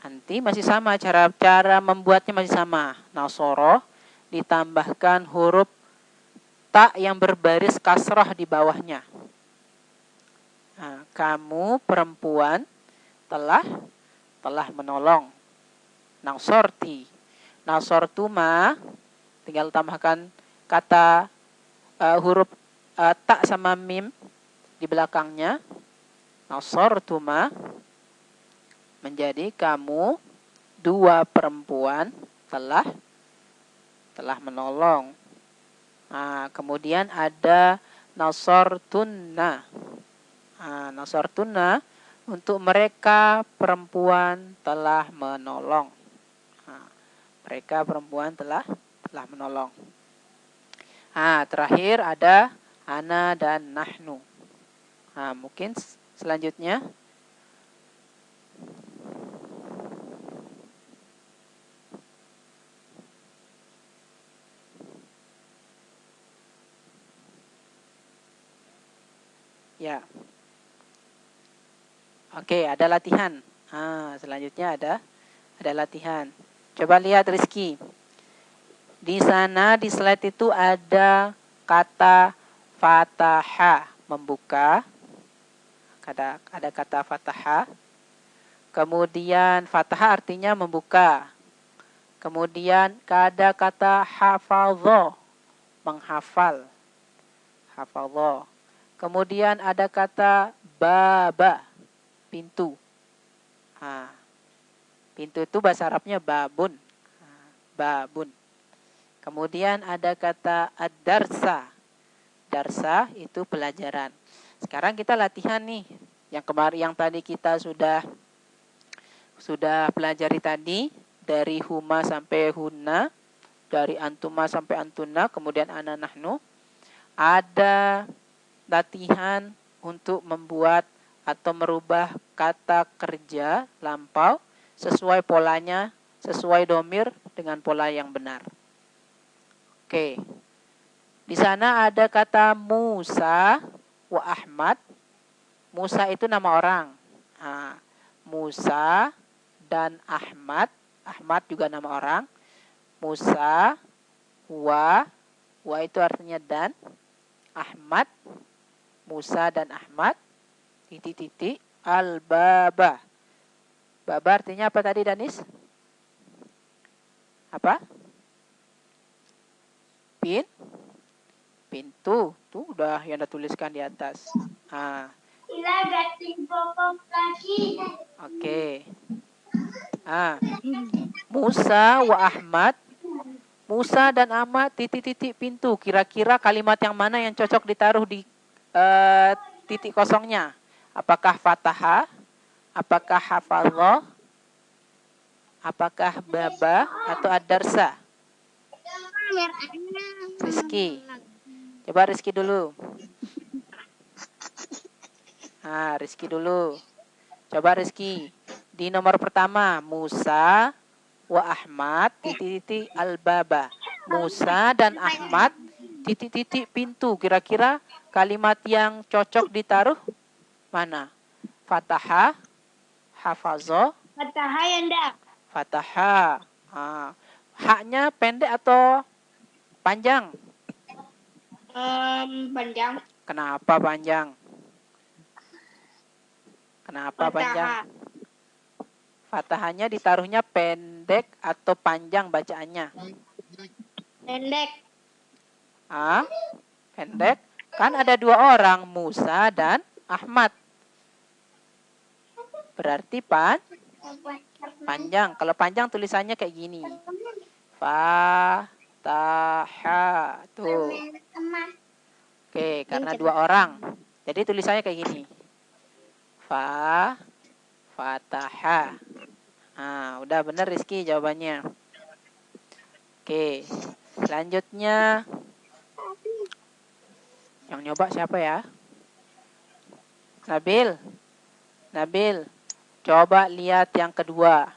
Anti masih sama. Cara membuatnya masih sama. Nasoro ditambahkan huruf tak yang berbaris kasrah di bawahnya. Kamu perempuan telah menolong. Nasorti. Nasortuma tinggal tambahkan kata huruf tak sama mim di belakangnya. Nasortuma menjadi kamu dua perempuan telah menolong. Kemudian ada nasortunna. Nasortunna untuk mereka perempuan telah menolong. Mereka perempuan telah menolong. Terakhir ada ana dan nahnu. Mungkin selanjutnya. Ya. Oke, ada latihan. Selanjutnya ada latihan. Coba lihat Rizky. Di sana di slide itu ada kata fataha, membuka. Ada kata fataha. Kemudian fataha artinya membuka. Kemudian ada kata hafadho, menghafal. Hafadho. Kemudian ada kata baba, pintu. Nah, pintu itu bahasa Arabnya babun. Nah, babun. Kemudian ada kata ad-darsa. Darsa itu pelajaran. Sekarang kita latihan nih. Yang kemarin yang tadi kita sudah pelajari tadi, dari huma sampai hunna, dari antuma sampai antuna, kemudian ana nahnu. Ada latihan untuk membuat atau merubah kata kerja lampau sesuai polanya, sesuai domir dengan pola yang benar. Oke. Di sana ada kata Musa wa Ahmad. Musa itu nama orang. Nah, Musa dan Ahmad. Ahmad juga nama orang. Musa wa itu artinya dan. Ahmad, Musa dan Ahmad, titik-titik, al-baba. Baba artinya apa tadi, Danis? Apa? Pintu. Tuh udah yang dituliskan di atas. Oke. Musa wa Ahmad. Musa dan Ahmad, titik-titik, pintu. Kira-kira kalimat yang mana yang cocok ditaruh di titik kosongnya? Apakah fataha? Apakah hafallah? Apakah baba? Atau ad-darsa? Rizky. Coba Rizky dulu. Rizky dulu. Coba Rizky. Di nomor pertama, Musa wa Ahmad, titik-titik, al-baba. Musa dan Ahmad, titik-titik, pintu. Kira-kira kalimat yang cocok ditaruh mana? Fataha, hafazo. Fataha ya ndak? Fataha. Haknya pendek atau panjang? Panjang. Kenapa panjang? Kenapa Fataha. panjang? Fatahanya ditaruhnya pendek atau panjang bacaannya? Pendek. Pendek. Kan ada dua orang, Musa dan Ahmad. Berarti panjang. Kalau panjang tulisannya kayak gini. Fataha. Tuh. Oke, karena dua orang. Jadi tulisannya kayak gini. Fataha. Udah bener Rizky jawabannya. Oke. Selanjutnya yang nyoba siapa ya? Nabil. Coba lihat yang kedua.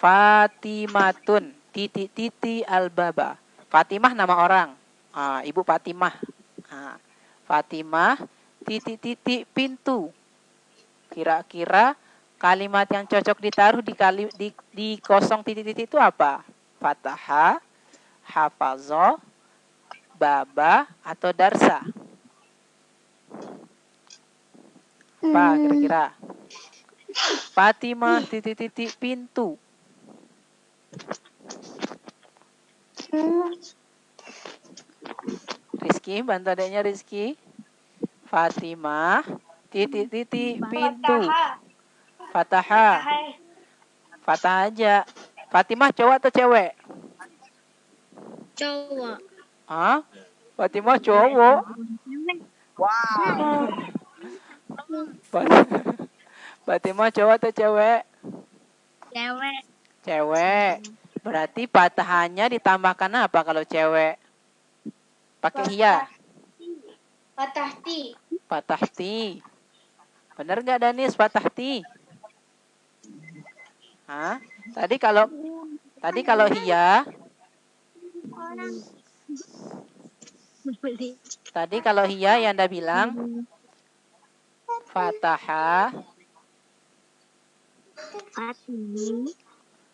Fatimatun, titik-titik al-baba. Fatimah nama orang. Ibu Fatimah. Fatimah, titik-titik, pintu. Kira-kira kalimat yang cocok ditaruh di kosong titik-titik itu apa? Fataha, hafazo, baba, atau darsa? Apa kira-kira? Fatimah, titik-titik, pintu. Rizky, bantu adanya Rizky. Fatimah, titik-titik, pintu. Fataha. Fatah aja. Fatimah cowok atau cewek? Cowok. Fatimah cowok. Wow. Fatimah cowok atau cewek? Cewek. Cewek. Berarti fatahannya ditambahkan apa kalau cewek? Pakai hia. Fatahti. Fatahti. Bener nggak Danis fatahti? Tadi kalau hia. Tadi kalau hia yang Anda bilang fataha.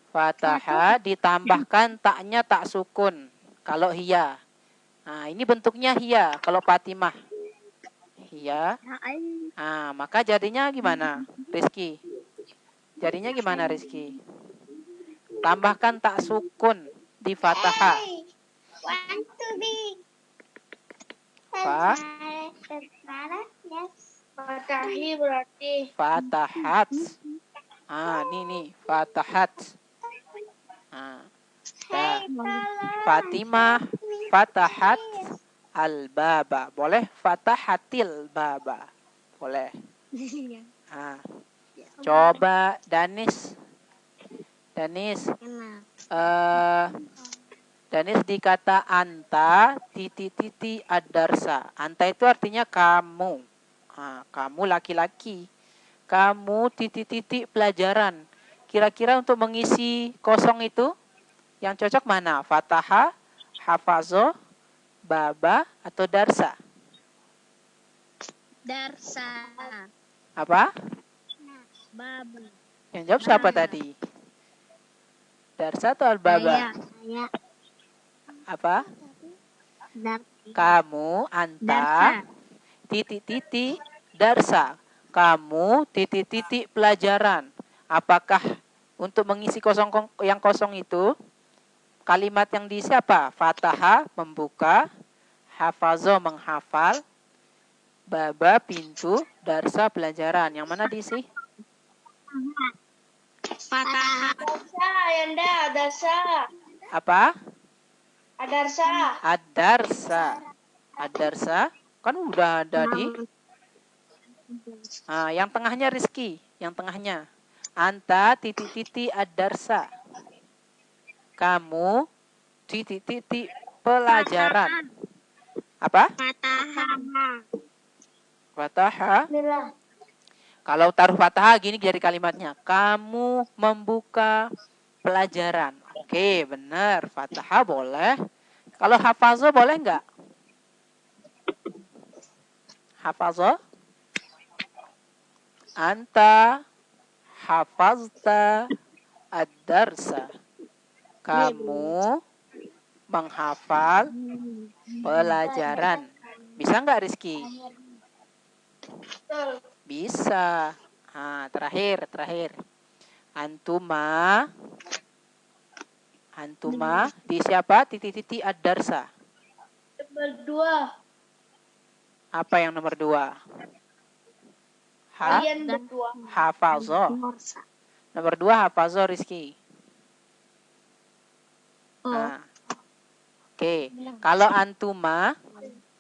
Fataha ditambahkan taknya tak sukun. Kalau hia. Ini bentuknya hia. Kalau Fatimah. Hia. Maka jadinya gimana, Rizky? Jadinya gimana, Rizky? Tambahkan tak sukun di fathah. Want to be Fa, yes. Fatahi berarti. fatahat. Nih, fatahat. Dah. Fatimah, fatahat al-baba. Boleh fatahatil baba. Boleh. Coba Danis. Danis di kata anta titik ad-darsa. Anta itu artinya kamu. Kamu laki-laki. Kamu titik pelajaran. Kira-kira untuk mengisi kosong itu yang cocok mana? Fataha, hafazo, baba, atau darsa? Darsa. Apa? Baba. Yang jawab siapa tadi? Darsa atau al-baba? Saya. Apa? Darsa. Kamu, anta, titik darsa. Kamu, titik pelajaran. Apakah untuk mengisi yang kosong itu, kalimat yang diisi apa? Fataha, membuka, hafazo, menghafal, baba, pintu, darsa, pelajaran. Yang mana diisi? Fataha. Darsa, Yanda, darsa. Apa? Adarsa. Ad-darsa. Ad-darsa kan udah ada di yang tengahnya Rizky, yang tengahnya. Anta titik ad-darsa. Kamu titik pelajaran. Apa? Fataha. Fataha. Kalau taruh fataha gini dari kalimatnya. Kamu membuka pelajaran. Oke, benar. Fataha boleh. Kalau hafazo boleh nggak? Hafazo? Anta hafazta ad-darsa. Kamu menghafal pelajaran. Bisa nggak Rizky? Bisa. Terakhir. Antuma di siapa? Titik ad-darsa. Nomor 2. Apa yang nomor 2? Kalian berdua. Hafazo. Nomor 2 hafazo Rizky. Oke. Kalau antuma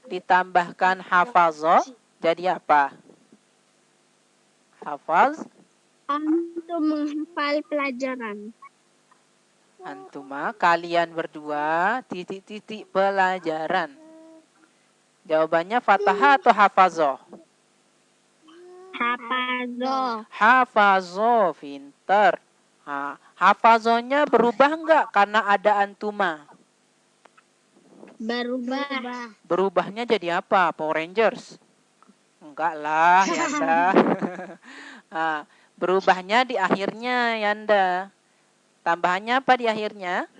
ditambahkan hafazo jadi apa? Hafaz. Untuk menghafal pelajaran. Antuma, kalian berdua, titik pelajaran. Jawabannya fataha atau hafazo? Hafazo, pinter. Hafazonya berubah enggak karena ada antuma? Berubah. Berubahnya jadi apa? Power Rangers? Enggak lah, Yanda. Berubahnya di akhirnya, Yanda. Tambahannya apa di akhirnya?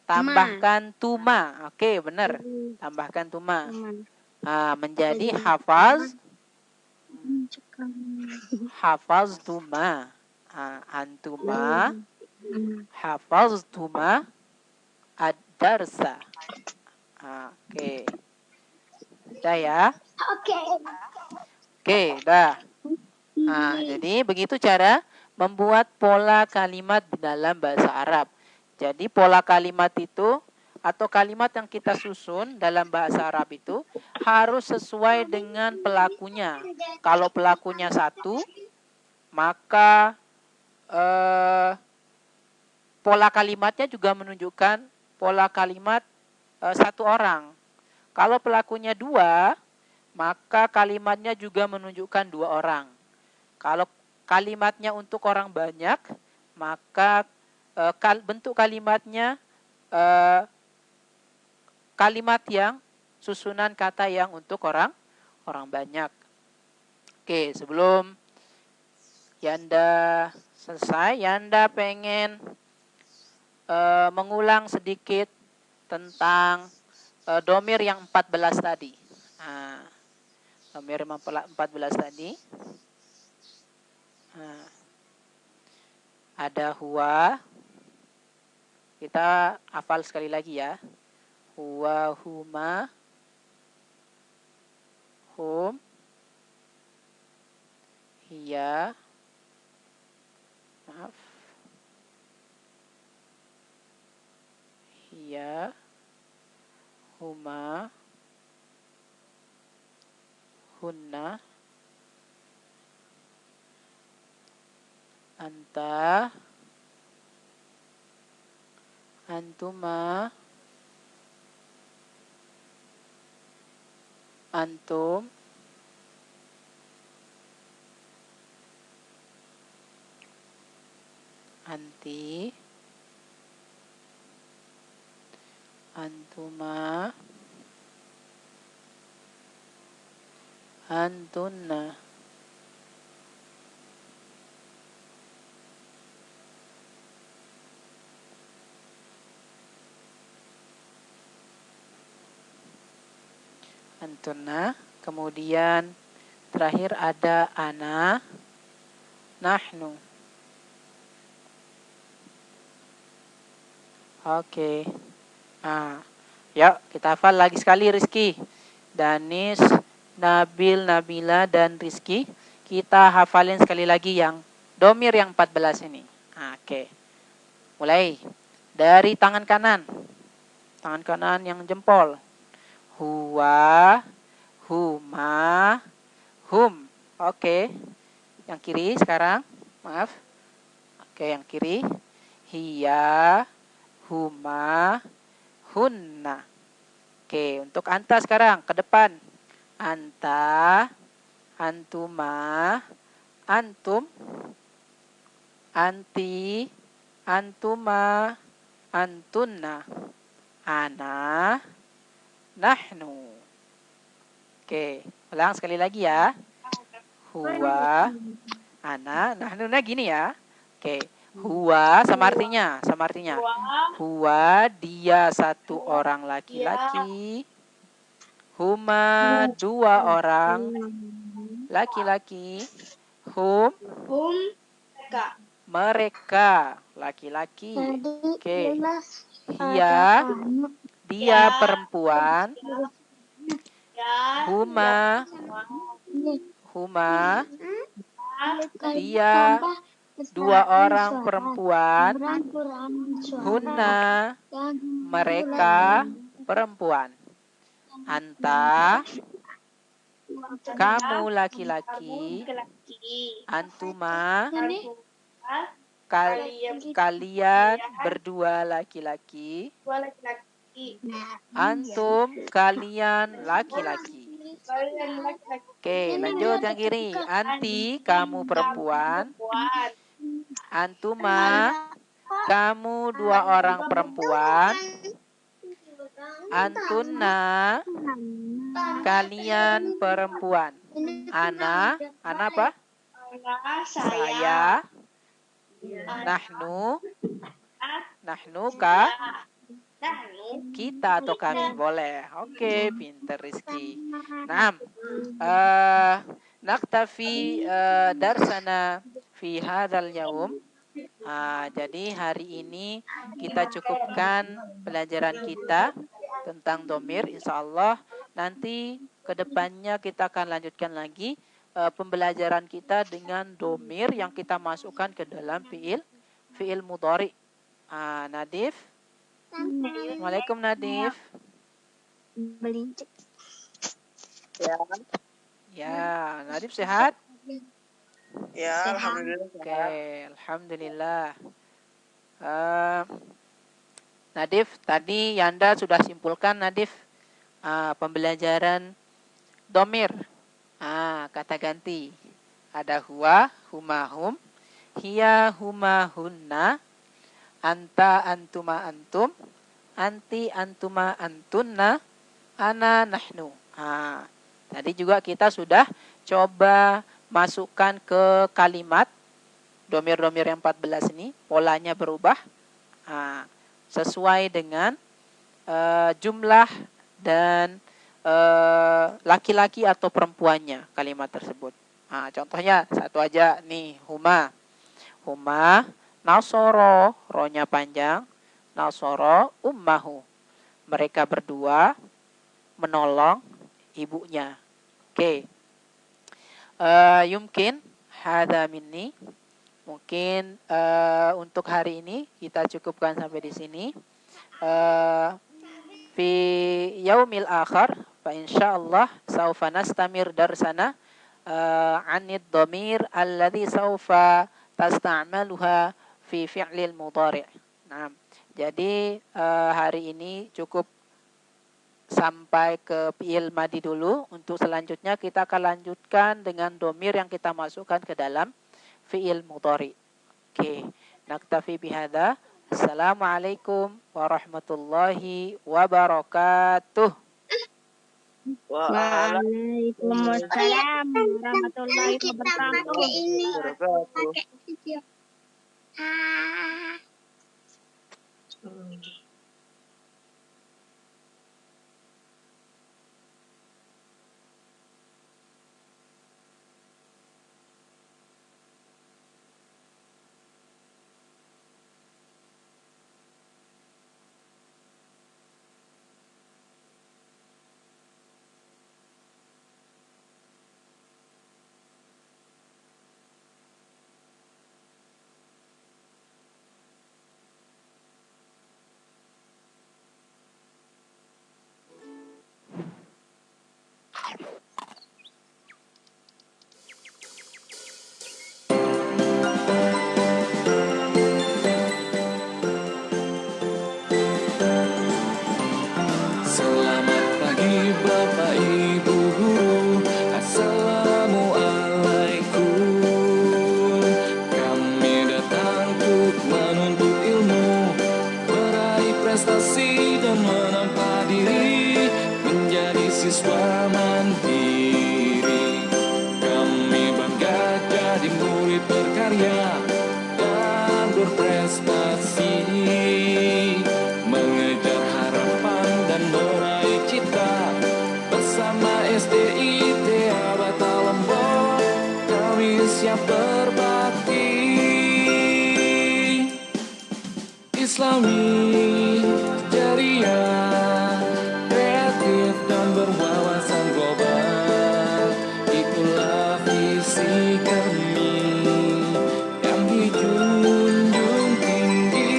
Tambahkan tuma. Oke, benar. Tambahkan tuma. Menjadi hafaz. Hafaz tuma. Antuma. Hafaz tuma. Ad-darsa. Oke. Udah ya? Oke, udah. Jadi begitu cara membuat pola kalimat di dalam bahasa Arab. Jadi pola kalimat itu atau kalimat yang kita susun dalam bahasa Arab itu harus sesuai dengan pelakunya. Kalau pelakunya satu, maka pola kalimatnya juga menunjukkan pola kalimat satu orang. Kalau pelakunya dua, maka kalimatnya juga menunjukkan dua orang. Kalau kalimatnya untuk orang banyak, maka bentuk kalimatnya kalimat yang susunan kata yang untuk orang banyak. Oke, sebelum Yanda selesai, Yanda pengen mengulang sedikit tentang domir yang 14 tadi. Domir 14 tadi. Ada huwa, Kita hafal sekali lagi ya. Huwa, huma, hum, hiya, maaf, hiya, huma, hunna, anta, antuma, antum, anti, antuma, antunna. Antunna. Kemudian terakhir ada ana, nahnu. Oke. Nah, yuk kita hafal lagi sekali Rizky. Danis, Nabil, Nabila, dan Rizky. Kita hafalin sekali lagi yang domir yang 14 ini. Oke. Mulai dari tangan kanan. Tangan kanan yang jempol. Huwa, huma, hum. Oke. Yang kiri sekarang. Maaf. Oke, yang kiri. Hiya, huma, hunna. Oke, untuk anta sekarang ke depan. Anta, antuma, antum, anti, antuma, antunna, ana, nahnu. Oke, ulang sekali lagi ya. Huwa, ana, nahnu. Nah gini ya. Oke, huwa sama artinya. Huwa, dia satu orang laki-laki. Huma, dua orang laki-laki. Hum, mereka laki-laki. Oke. Hiya, dia perempuan. Huma, dia dua orang perempuan. Hunna, mereka perempuan. Anta, kamu laki-laki. Antuma, kalian berdua laki-laki. Antum, kalian laki-laki. Oke, lanjut yang kiri. Anti, kamu perempuan. Antuma, kamu dua orang perempuan. Antunna, kalian perempuan. Ana apa? Saya. Nahnu, kita atau kami boleh. Oke, pinter Rizky. Naam. Naktafi darsana fi hadzal yaum. Jadi hari ini kita cukupkan pelajaran kita tentang domir. Insyaallah nanti kedepannya kita akan lanjutkan lagi pembelajaran kita dengan domir yang kita masukkan ke dalam fiil mudhari. Nadif. Assalamualaikum Nadif. Ya, Nadif sehat? Ya, alhamdulillah. Oke, alhamdulillah. Nadif, tadi Yanda sudah simpulkan Nadif pembelajaran domir. Kata ganti. Ada huwa, huma, hum, hiya, huma, hunna, anta, antuma, antum, anti, antuma, antunna, ana, nahnu. Tadi juga kita sudah coba masukkan ke kalimat domir-domir yang 14 ini. Polanya berubah sesuai dengan jumlah dan laki-laki atau perempuannya kalimat tersebut. Contohnya satu aja nih, huma. Huma, nasoro, ronya panjang. nasara ummahu. Mereka berdua menolong ibunya. Oke. Yumkin hadza minni. Mungkin untuk hari ini kita cukupkan sampai di sini. Fi yaumil akhar fa insyaallah saufa nastamir darsana anid dhamir alladhi saufa tasta'maluha fi fi'lil mudhari'. Nah, jadi hari ini cukup sampai ke fi'il madi dulu. Untuk selanjutnya kita akan lanjutkan dengan dhamir yang kita masukkan ke dalam fi'il mudhari'. Oke, naktafi bihadza. Assalamualaikum warahmatullahi wabarakatuh. Waalaikumsalam warahmatullahi Kita wabarakatuh. pakai ini. Pakai video. Selamat pagi Bapak Ibu Guru, Assalamualaikum. Kami datang untuk menuntut ilmu, meraih prestasi dan menampa diri, menjadi siswa mandiri. Kami bangga jadi murid berkarya dan berprestasi, mengejar harapan dan meraih cita. Bersama SDIT Abata Lombok, kami siap berbakti. Islami, ceria, kreatif dan berwawasan global, itulah visi kami yang dijunjung tinggi.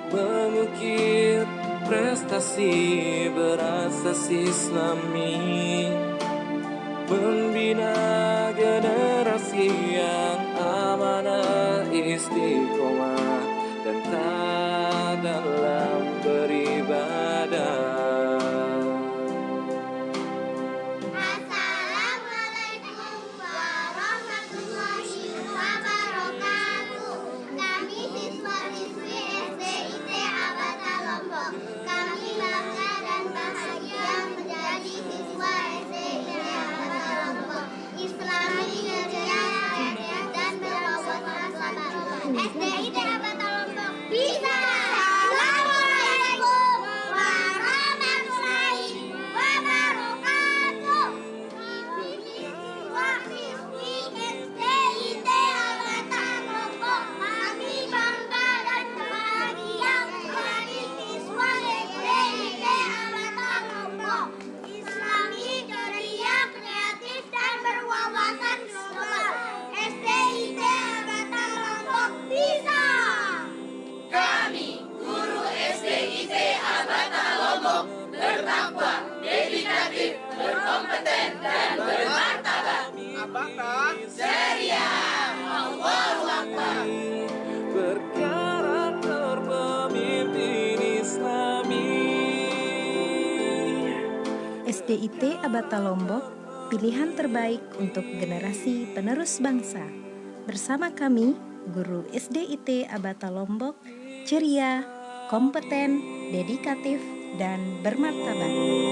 Mengukir prestasi berasas Islami, membina generasi yang amanah, istiqomah dan taat dalam beribadah. Assalamualaikum warahmatullahi wabarakatuh. Kami siswa-siswi SDIT Abata Lombok. Kami bangga dan bahagia menjadi siswa SDIT Abata Lombok. Islami, ceria, kreatif dan berwawasan global. SDIT Abata Lombok bisa. Assalamualaikum warahmatullahi wabarakatuh. Siswa-siswi SDIT Abata Lombok, kami bangga dan bahagia menjadi siswa SDIT Abata Lombok. Islami, ceria, kreatif dan berwawasan global. SDIT Abata Lombok bisa. Kami, guru SDIT Abata Lombok, bertakwa, dedikatif, berkompeten dan bermartabat. Apakah? Ceria, Allahu Akbar. Berkarakter pemimpin Islami. SDIT Abata Lombok, pilihan terbaik untuk generasi penerus bangsa. Bersama kami, guru SDIT Abata Lombok, ceria, kompeten, dedikatif, dan bermartabat.